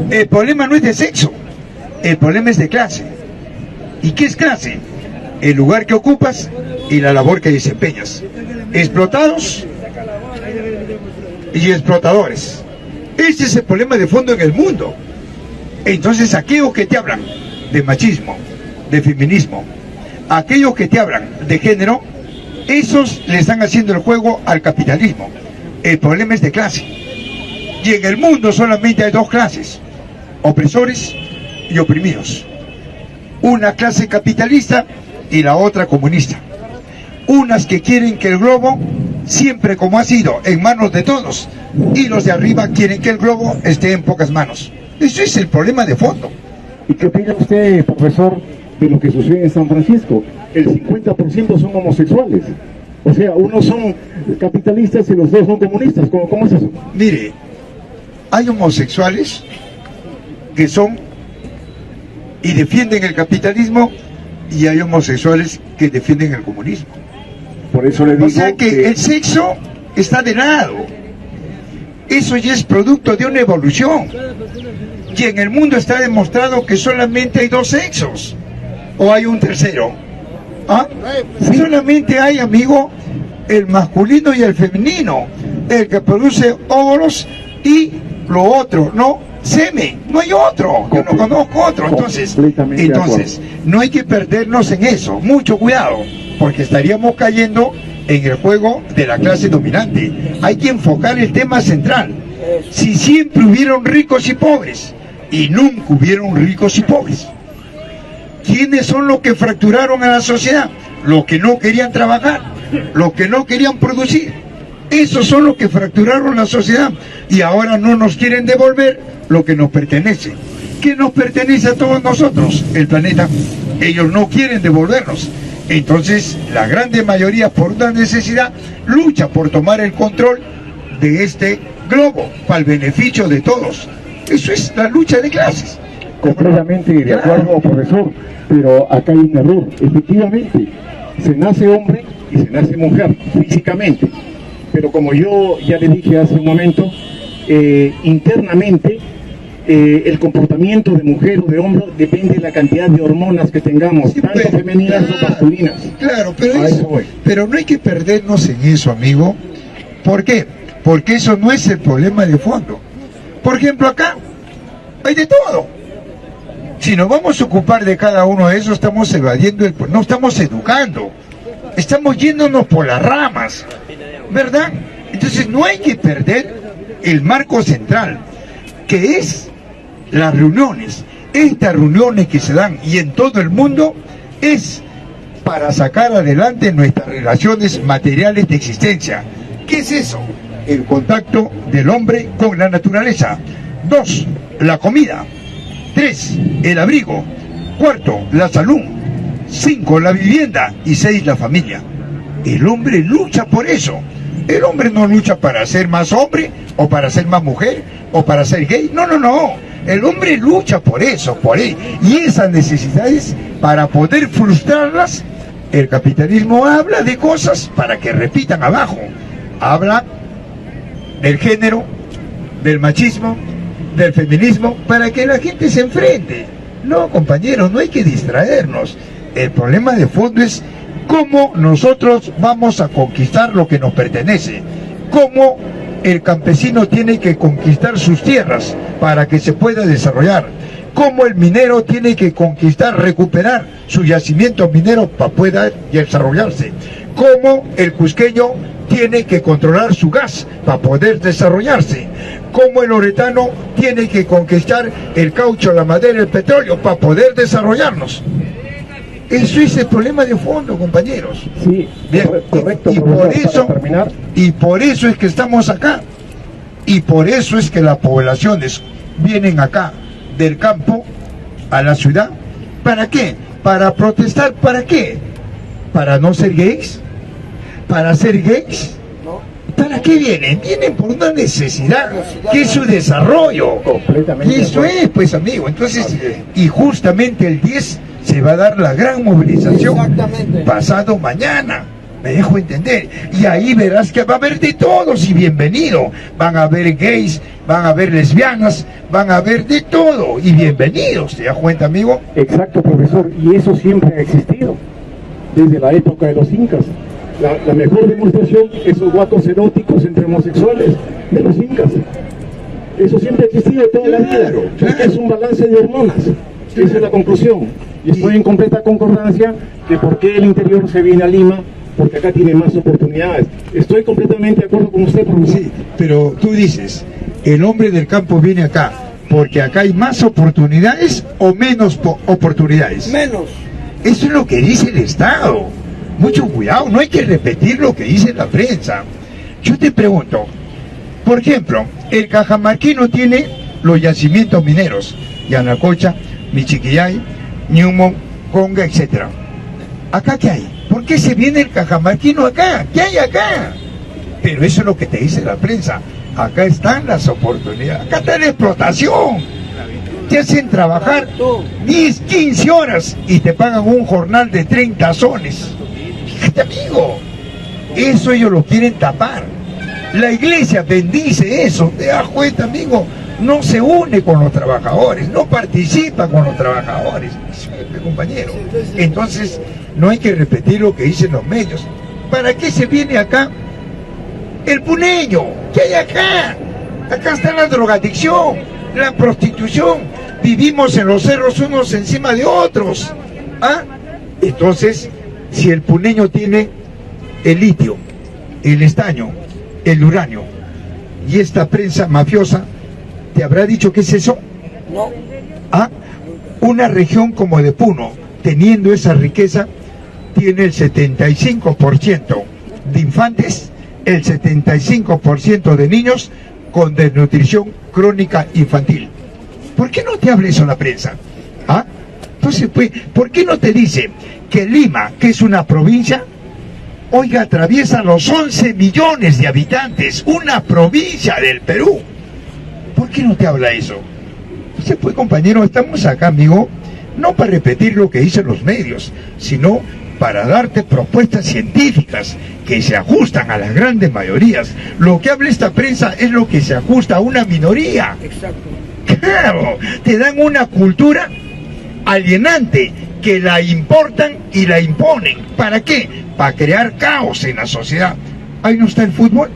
El problema no es de sexo. El problema es de clase. ¿Y qué es clase? El lugar que ocupas y la labor que desempeñas. Explotados y explotadores. Ese es el problema de fondo en el mundo. Entonces, aquellos que te hablan de machismo, de feminismo, aquellos que te hablan de género, esos le están haciendo el juego al capitalismo. El problema es de clase. Y en el mundo solamente hay dos clases: opresores y oprimidos. Una clase capitalista y la otra comunista. Unas que quieren que el globo, siempre como ha sido, en manos de todos, y los de arriba quieren que el globo esté en pocas manos. Eso es el problema de fondo. ¿Y qué opina usted, profesor, de lo que sucede en San Francisco? El 50% son homosexuales. O sea, unos son capitalistas y los dos son comunistas. ¿Cómo es eso? Mire, hay homosexuales que son y defienden el capitalismo, y hay homosexuales que defienden el comunismo. Por eso le digo, o sea que el sexo está de lado. Eso ya es producto de una evolución. Y en el mundo está demostrado que solamente hay dos sexos. ¿O hay un tercero? ¿Ah? Sí. Solamente hay, amigo, el masculino y el femenino. El que produce óvulos y lo otro, ¿no? Semen, no hay otro, yo no conozco otro. Entonces, no hay que perdernos en eso, mucho cuidado, porque estaríamos cayendo en el juego de la clase dominante. Hay que enfocar el tema central. Si siempre hubieron ricos y pobres, y nunca hubieron ricos y pobres, ¿quiénes son los que fracturaron a la sociedad? Los que no querían trabajar, los que no querían producir. Esos son los que fracturaron la sociedad y ahora no nos quieren devolver lo que nos pertenece. ¿Qué nos pertenece a todos nosotros? El planeta. Ellos no quieren devolvernos. Entonces, la grande mayoría, por una necesidad, lucha por tomar el control de este globo para el beneficio de todos. Eso es la lucha de clases. Completamente de acuerdo, profesor, pero acá hay un error. Efectivamente, se nace hombre y se nace mujer, físicamente. Pero como yo ya le dije hace un momento, internamente el comportamiento de mujer o de hombre depende de la cantidad de hormonas que tengamos, sí, tanto femeninas como masculinas. Claro, pero no hay que perdernos en eso, amigo. ¿Por qué? Porque eso no es el problema de fondo. Por ejemplo, acá hay de todo. Si nos vamos a ocupar de cada uno de esos, estamos evadiendo, no estamos educando. Estamos yéndonos por las ramas, ¿verdad? Entonces no hay que perder el marco central, que es las reuniones. Estas reuniones que se dan y en todo el mundo es para sacar adelante nuestras relaciones materiales de existencia. ¿Qué es eso? El contacto del hombre con la naturaleza. 2, la comida. 3, el abrigo. 4, la salud. 5, la vivienda. Y 6, la familia. El hombre lucha por eso. El hombre no lucha para ser más hombre, o para ser más mujer, o para ser gay. No, no, no. El hombre lucha por eso, por él. Y esas necesidades, para poder frustrarlas, el capitalismo habla de cosas para que repitan abajo. Habla del género, del machismo, del feminismo, para que la gente se enfrente. No, compañeros, no hay que distraernos. El problema de fondo es cómo nosotros vamos a conquistar lo que nos pertenece, cómo el campesino tiene que conquistar sus tierras para que se pueda desarrollar, cómo el minero tiene que conquistar, recuperar su yacimiento minero para poder desarrollarse, cómo el cusqueño tiene que controlar su gas para poder desarrollarse, cómo el oretano tiene que conquistar el caucho, la madera, el petróleo para poder desarrollarnos. Eso es el problema de fondo, compañeros. Sí, bien, correcto. Y por eso es que estamos acá. Y por eso es que las poblaciones vienen acá del campo a la ciudad. ¿Para qué? Para protestar. ¿Para qué? ¿Para no ser gays? ¿Para ser gays? ¿Para qué vienen? Vienen por una necesidad, que es su desarrollo. Completamente. Y eso es, pues, amigo. Entonces, y justamente el 10 se va a dar la gran movilización pasado mañana. Me dejo entender. Y ahí verás que va a haber de todos y bienvenido. Van a haber gays, van a haber lesbianas, van a haber de todo y bienvenidos. ¿Te das cuenta, amigo? Exacto, profesor. Y eso siempre ha existido. Desde la época de los incas. La mejor demostración, esos guatos eróticos entre homosexuales de los incas. Eso siempre ha existido toda la vida. Claro. Es un balance de hormonas. Esa es la conclusión. Y estoy en completa concordancia de por qué el interior se viene a Lima, porque acá tiene más oportunidades. Estoy completamente de acuerdo con usted, profesor. Sí, pero tú dices, el hombre del campo viene acá porque acá hay más oportunidades o menos oportunidades. Menos. Eso es lo que dice el Estado. Mucho cuidado, no hay que repetir lo que dice la prensa. Yo te pregunto, por ejemplo, el Cajamarquino tiene los yacimientos mineros, Yanacocha, Michiquillay, Ñumo, Conga, etc. ¿Acá qué hay? ¿Por qué se viene el Cajamarquino acá? ¿Qué hay acá? Pero eso es lo que te dice la prensa. Acá están las oportunidades, acá está la explotación. Te hacen trabajar 10, 15 horas y te pagan un jornal de 30 soles. Fíjate, amigo, eso ellos lo quieren tapar. La iglesia bendice eso, te das cuenta, amigo. No se une con los trabajadores, no participa con los trabajadores, compañero. Entonces, no hay que repetir lo que dicen los medios. ¿Para qué se viene acá el puneño? ¿Qué hay acá? Acá está la drogadicción, la prostitución. Vivimos en los cerros unos encima de otros. ¿Ah? Entonces, si el puneño tiene el litio, el estaño, el uranio, y esta prensa mafiosa, ¿te habrá dicho qué es eso? No. ¿Ah? Una región como de Puno, teniendo esa riqueza, tiene el 75% de infantes, el 75% de niños con desnutrición crónica infantil. ¿Por qué no te habla eso la prensa? ¿Ah? Entonces, pues, ¿por qué no te dice que Lima, que es una provincia, oiga, atraviesa los 11 millones de habitantes, una provincia del Perú? ¿Por qué no te habla eso? Entonces, pues, compañero, estamos acá, amigo, no para repetir lo que dicen los medios, sino para darte propuestas científicas que se ajustan a las grandes mayorías. Lo que habla esta prensa es lo que se ajusta a una minoría. Exacto. Claro, te dan una cultura alienante que la importan y la imponen. ¿Para qué? Para crear caos en la sociedad. Ahí no está el fútbol,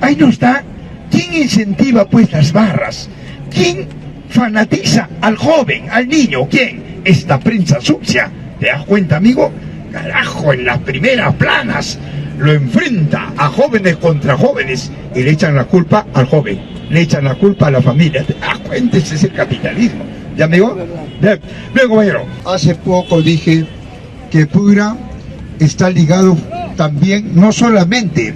ahí no está. ¿Quién incentiva pues las barras? ¿Quién fanatiza al joven, al niño? ¿Quién? Esta prensa sucia. ¿Te das cuenta, amigo? Carajo, en las primeras planas lo enfrenta a jóvenes contra jóvenes y le echan la culpa al joven, le echan la culpa a la familia. ¿Te das cuenta? Ese es el capitalismo. ¿Ya, amigo? Bien, compañero. Hace poco dije que Piura está ligado también, no solamente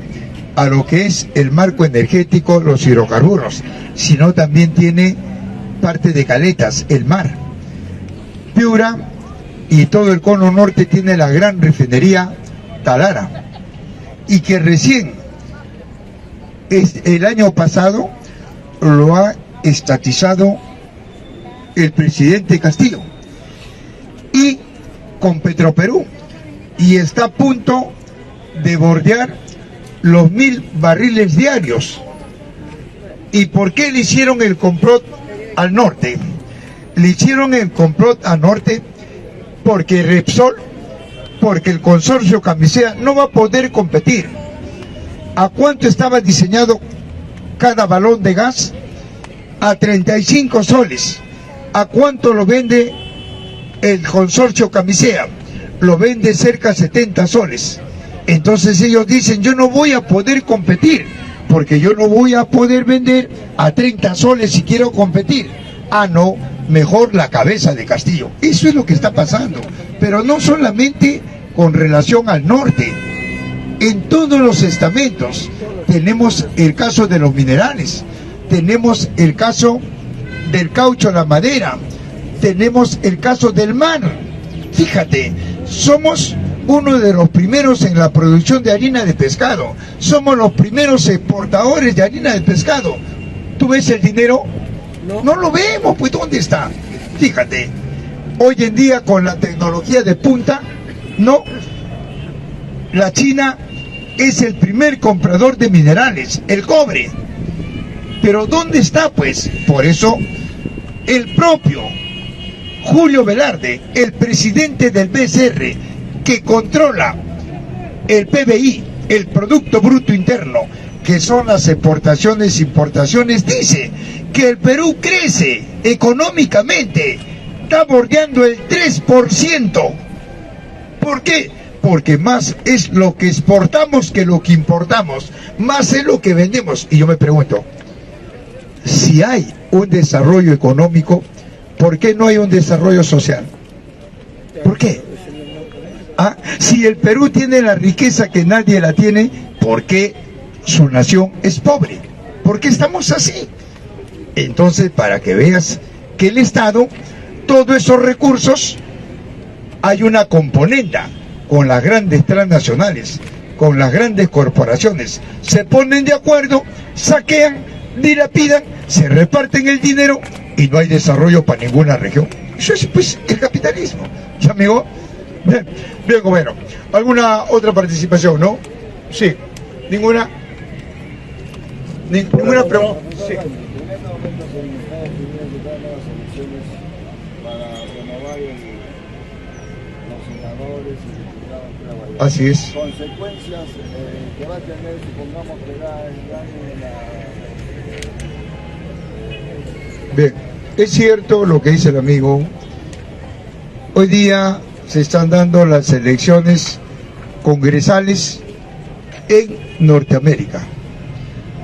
a lo que es el marco energético, los hidrocarburos, sino también tiene parte de Caletas, el mar. Piura y todo el cono norte tiene la gran refinería Talara, y que recién el año pasado lo ha estatizado el presidente Castillo, y con Petroperú, y está a punto de bordear los 1000 barriles diarios. ¿Y por qué le hicieron el complot al norte? Le hicieron el complot al norte porque Repsol, porque el consorcio Camisea no va a poder competir. ¿A cuánto estaba diseñado cada balón de gas? A 35 soles. ¿A cuánto lo vende el consorcio Camisea? Lo vende cerca de 70 soles. Entonces ellos dicen, yo no voy a poder competir, porque yo no voy a poder vender a 30 soles si quiero competir. Ah, no, mejor la cabeza de Castillo. Eso es lo que está pasando. Pero no solamente con relación al norte. En todos los estamentos tenemos el caso de los minerales, tenemos el caso del caucho, la madera, tenemos el caso del mar. Fíjate, somos uno de los primeros en la producción de harina de pescado, somos los primeros exportadores de harina de pescado. ¿Tú ves el dinero? No lo vemos, pues ¿dónde está? Fíjate, hoy en día con la tecnología de punta, no, la China es el primer comprador de minerales, el cobre. Pero ¿dónde está, pues? Por eso, el propio Julio Velarde, el presidente del BCR, que controla el PBI, el Producto Bruto Interno, que son las exportaciones e importaciones, dice que el Perú crece económicamente, está bordeando el 3%. ¿Por qué? Porque más es lo que exportamos que lo que importamos, más es lo que vendemos. Y yo me pregunto, si hay un desarrollo económico, ¿por qué no hay un desarrollo social? ¿Por qué? ¿Ah? Si el Perú tiene la riqueza que nadie la tiene, ¿por qué su nación es pobre? ¿Por qué estamos así? Entonces, para que veas que el Estado, todos esos recursos, hay una componenda con las grandes transnacionales, con las grandes corporaciones, se ponen de acuerdo, saquean, dilapidan, se reparten el dinero y no hay desarrollo para ninguna región. Eso es pues el capitalismo. ¿Ya, amigo? Bien, bueno. ¿Alguna otra participación, no? Sí. ¿Ninguna? ¿Ninguna pregunta? Sí. Así es. Consecuencias que va a tener, supongamos que Bien, es cierto lo que dice el amigo. Hoy día se están dando las elecciones congresales en Norteamérica.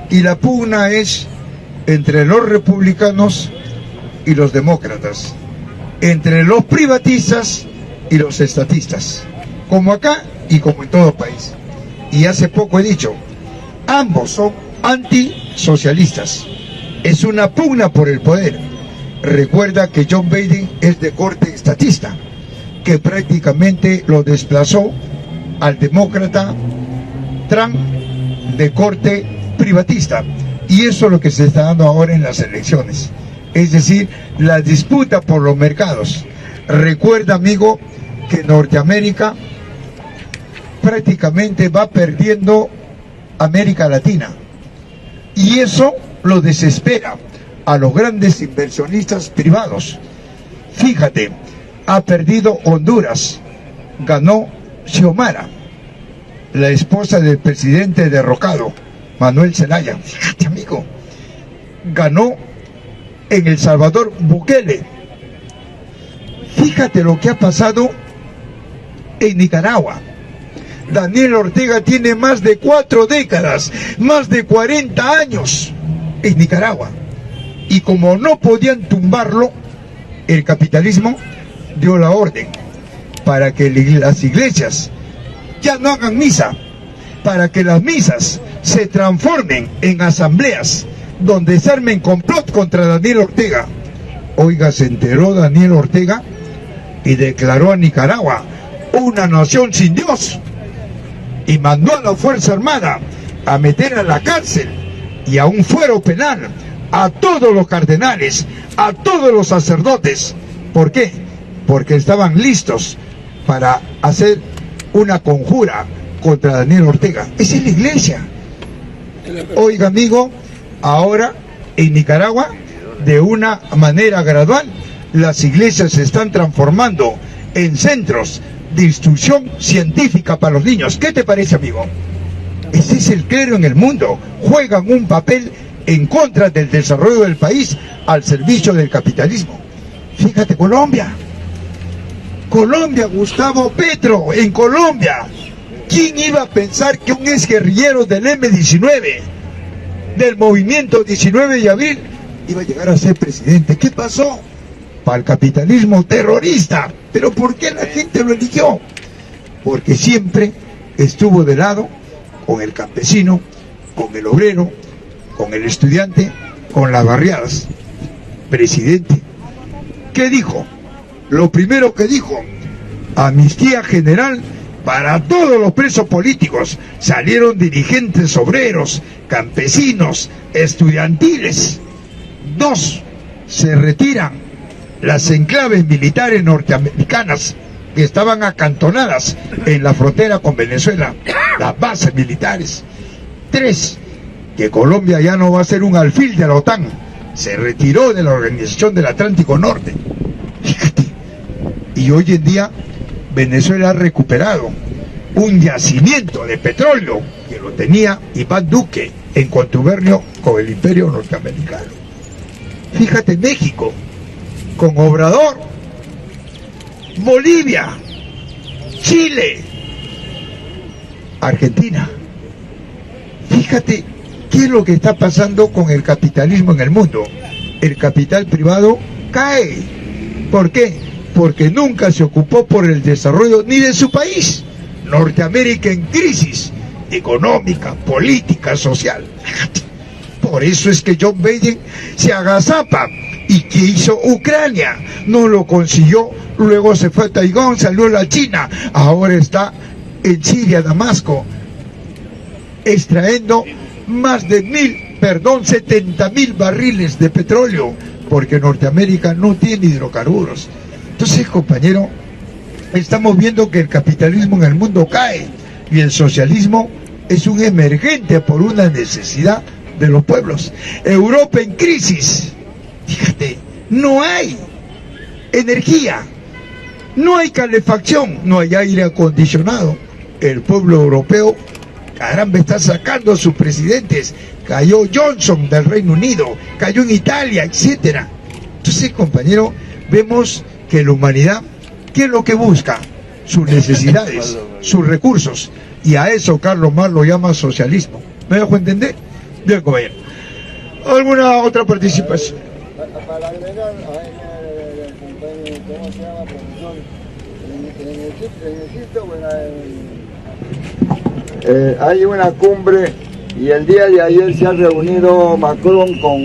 Y la pugna es entre los republicanos y los demócratas, entre los privatistas y los estatistas, como acá y como en todo país. Y hace poco he dicho, ambos son antisocialistas. Es una pugna por el poder. Recuerda que John Biden es de corte estatista, que prácticamente lo desplazó al demócrata Trump de corte privatista. Y eso es lo que se está dando ahora en las elecciones. Es decir, la disputa por los mercados. Recuerda, amigo, que Norteamérica prácticamente va perdiendo América Latina. Y eso lo desespera a los grandes inversionistas privados. Fíjate, ha perdido Honduras, ganó Xiomara, la esposa del presidente derrocado, Manuel Zelaya. Fíjate, amigo, ganó en El Salvador Bukele. Fíjate lo que ha pasado en Nicaragua. Daniel Ortega tiene más de 4 décadas, más de 40 años en Nicaragua. Y como no podían tumbarlo, el capitalismo dio la orden para que las iglesias ya no hagan misa, para que las misas se transformen en asambleas donde se armen complot contra Daniel Ortega. Oiga, se enteró Daniel Ortega y declaró a Nicaragua una nación sin Dios, y mandó a la Fuerza Armada a meter a la cárcel y a un fuero penal a todos los cardenales, a todos los sacerdotes. ¿Por qué? Porque estaban listos para hacer una conjura contra Daniel Ortega. Esa es la iglesia. Oiga, amigo, ahora en Nicaragua, de una manera gradual, las iglesias se están transformando en centros de instrucción científica para los niños. ¿Qué te parece, amigo? Ese es el clero en el mundo. Juegan un papel en contra del desarrollo del país al servicio del capitalismo. Fíjate, Colombia, Gustavo Petro, en Colombia. ¿Quién iba a pensar que un exguerrillero del M-19, del movimiento 19 de abril, iba a llegar a ser presidente? ¿Qué pasó? Para el capitalismo terrorista. ¿Pero por qué la gente lo eligió? Porque siempre estuvo de lado con el campesino, con el obrero, con el estudiante, con las barriadas. Presidente, ¿qué dijo? Lo primero que dijo: amnistía general para todos los presos políticos. Salieron dirigentes obreros, campesinos, estudiantiles. 2, se retiran las enclaves militares norteamericanas que estaban acantonadas en la frontera con Venezuela, las bases militares. 3, que Colombia ya no va a ser un alfil de la OTAN, se retiró de la Organización del Atlántico Norte. Fíjate, y hoy en día Venezuela ha recuperado un yacimiento de petróleo que lo tenía Iván Duque en contubernio con el imperio norteamericano. Fíjate, México, con Obrador, Bolivia, Chile, Argentina. Fíjate qué es lo que está pasando con el capitalismo en el mundo. El capital privado cae. ¿Por qué? Porque nunca se ocupó por el desarrollo ni de su país. Norteamérica en crisis económica, política, social. Por eso es que John Biden se agazapa. ¿Y qué hizo Ucrania? No lo consiguió, luego se fue a Taiwán, salió a la China, ahora está en Siria, Damasco, extrayendo más de 70.000 barriles de petróleo, porque Norteamérica no tiene hidrocarburos. Entonces, compañero, estamos viendo que el capitalismo en el mundo cae y el socialismo es un emergente por una necesidad de los pueblos. Europa en crisis. Fíjate, no hay energía, no hay calefacción, no hay aire acondicionado. El pueblo europeo, caramba, está sacando a sus presidentes. Cayó Johnson del Reino Unido, cayó en Italia, etcétera. Entonces, compañero, vemos que la humanidad, ¿qué es lo que busca? Sus necesidades, sus recursos. Y a eso Carlos Marx lo llama socialismo. ¿Me dejo entender? Bien, compañero. ¿Alguna otra participación? Para agregar, ¿cómo se llama, profesor? En Egipto, bueno, hay una cumbre y el día de ayer se ha reunido Macron con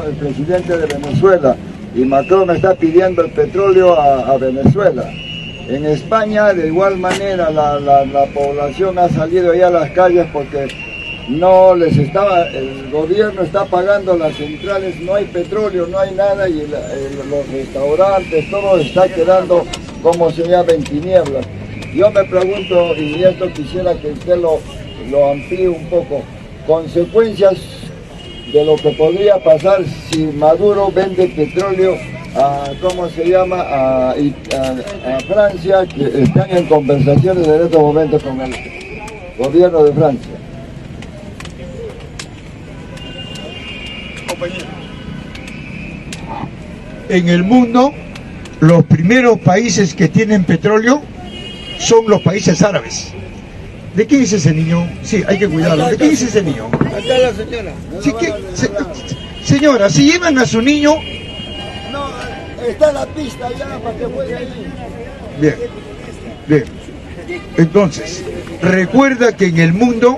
el presidente de Venezuela, y Macron está pidiendo el petróleo a Venezuela. En España, de igual manera, la población ha salido ya a las calles porque no les estaba, el gobierno está pagando las centrales, no hay petróleo, no hay nada, y los restaurantes, todo está quedando, como se llama, en tinieblas. Yo me pregunto, y esto quisiera que usted lo amplíe un poco, consecuencias de lo que podría pasar si Maduro vende petróleo a, ¿cómo se llama?, a Francia, que están en conversaciones en estos momentos con el gobierno de Francia. En el mundo, los primeros países que tienen petróleo son los países árabes. ¿De quién es ese niño? Sí, hay que cuidarlo. ¿De quién es ese niño? Acá la señora. Sí, señora, si llevan a su niño... No, está en la pista ya para que juegue ahí. Bien, bien. Entonces, recuerda que en el mundo,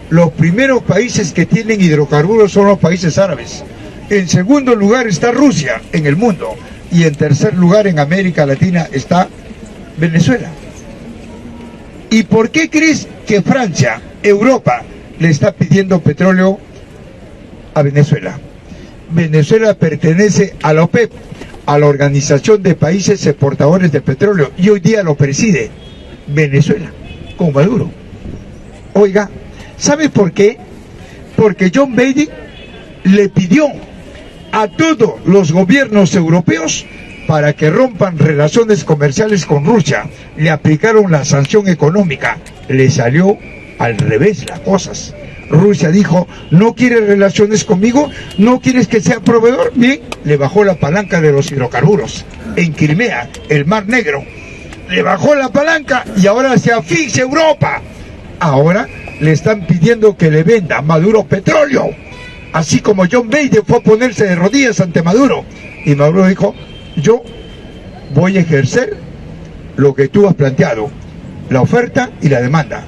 los primeros países que tienen hidrocarburos son los países árabes. En segundo lugar está Rusia en el mundo. Y en tercer lugar en América Latina está Venezuela. ¿Y por qué crees que Francia, Europa, le está pidiendo petróleo a Venezuela? Venezuela pertenece a la OPEP, a la Organización de Países Exportadores de Petróleo, y hoy día lo preside Venezuela, con Maduro. Oiga, ¿sabe por qué? Porque John Biden le pidió a todos los gobiernos europeos para que rompan relaciones comerciales con Rusia. Le aplicaron la sanción económica, le salió al revés las cosas. Rusia dijo, no quieres relaciones conmigo, no quieres que sea proveedor, bien, le bajó la palanca de los hidrocarburos en Crimea, el Mar Negro, le bajó la palanca y ahora se asfixia Europa. Ahora le están pidiendo que le venda a Maduro petróleo, así como John Biden fue a ponerse de rodillas ante Maduro, y Maduro dijo, yo voy a ejercer lo que tú has planteado, la oferta y la demanda.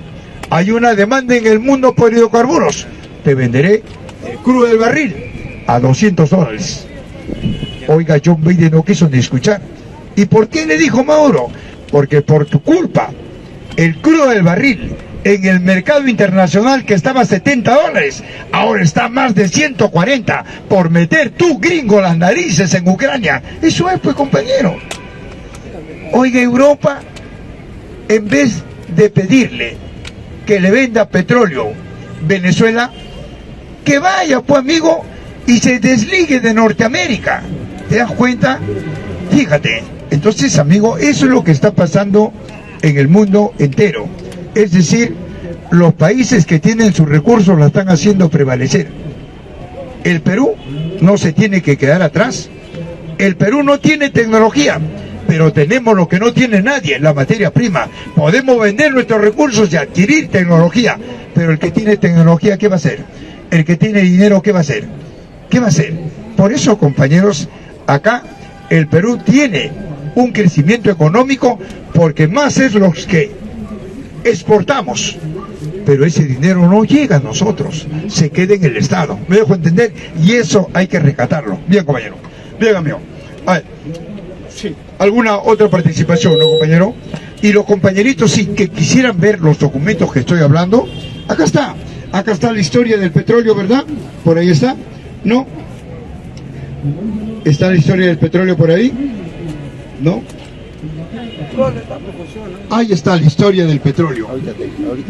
Hay una demanda en el mundo por hidrocarburos, te venderé el crudo del barril a $200. Oiga, John Biden no quiso ni escuchar. ¿Y por qué le dijo Maduro? Porque por tu culpa, el crudo del barril en el mercado internacional, que estaba a $70, ahora está a más de 140 por meter tú, gringo, las narices en Ucrania. Eso es, pues, compañero. Oiga, Europa, en vez de pedirle que le venda petróleo Venezuela, que vaya, pues, amigo, y se desligue de Norteamérica. ¿Te das cuenta? Fíjate. Entonces, amigo, eso es lo que está pasando en el mundo entero. Es decir, los países que tienen sus recursos la están haciendo prevalecer. El Perú no se tiene que quedar atrás. El Perú no tiene tecnología, pero tenemos lo que no tiene nadie, la materia prima. Podemos vender nuestros recursos y adquirir tecnología, pero el que tiene tecnología, ¿qué va a hacer? El que tiene dinero, ¿qué va a hacer? ¿Qué va a hacer? Por eso, compañeros, acá el Perú tiene un crecimiento económico porque más es los que exportamos, pero ese dinero no llega a nosotros, se queda en el Estado. ¿Me dejo entender? Y eso hay que rescatarlo. Bien, compañero. Bien, amigo. A ver. Sí. ¿Alguna otra participación, no, compañero? Y los compañeritos, sí, que quisieran ver los documentos que estoy hablando, acá está. Acá está la historia del petróleo, ¿verdad? Por ahí está. ¿No? ¿Está la historia del petróleo por ahí? ¿No? Ahí está la historia del petróleo.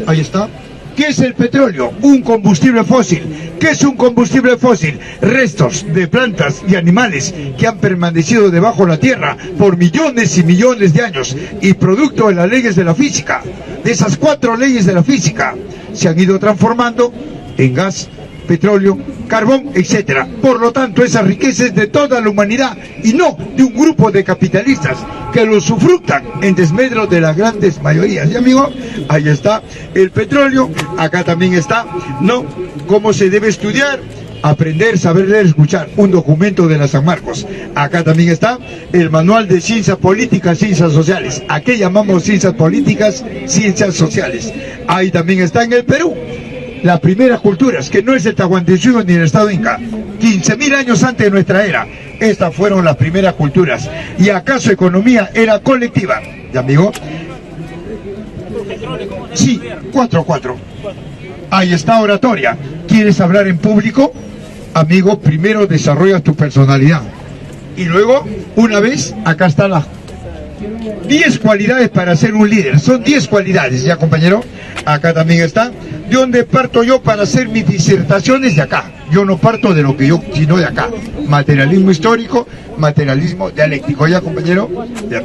Ahí está. ¿Qué es el petróleo? Un combustible fósil. ¿Qué es un combustible fósil? Restos de plantas y animales que han permanecido debajo de la tierra por millones y millones de años, y producto de las leyes de la física, de esas 4 leyes de la física, se han ido transformando en gas, petróleo, carbón, etcétera. Por lo tanto, esa riqueza es de toda la humanidad y no de un grupo de capitalistas que lo usufructan en desmedro de las grandes mayorías. Y, amigo, ahí está el petróleo. Acá también está, ¿no?, cómo se debe estudiar, aprender, saber leer, escuchar, un documento de la San Marcos. Acá también está el manual de ciencias políticas, ciencias sociales. ¿A qué llamamos ciencias políticas, ciencias sociales? Ahí también está en el Perú las primeras culturas, que no es el Tahuantinsuyo ni el Estado Inca. 15.000 años antes de nuestra era, estas fueron las primeras culturas. ¿Y acaso economía era colectiva? ¿Y, amigo? Sí, 4. Ahí está oratoria. ¿Quieres hablar en público? Amigo, primero desarrollas tu personalidad. Y luego, una vez, acá están las 10 cualidades para ser un líder. Son 10 cualidades, ¿ya, compañero? Acá también está. ¿De dónde parto yo para hacer mis disertaciones? De acá. Yo no parto de lo que yo, sino de acá. Materialismo histórico, materialismo dialéctico. ¿Ya, compañero? Ya.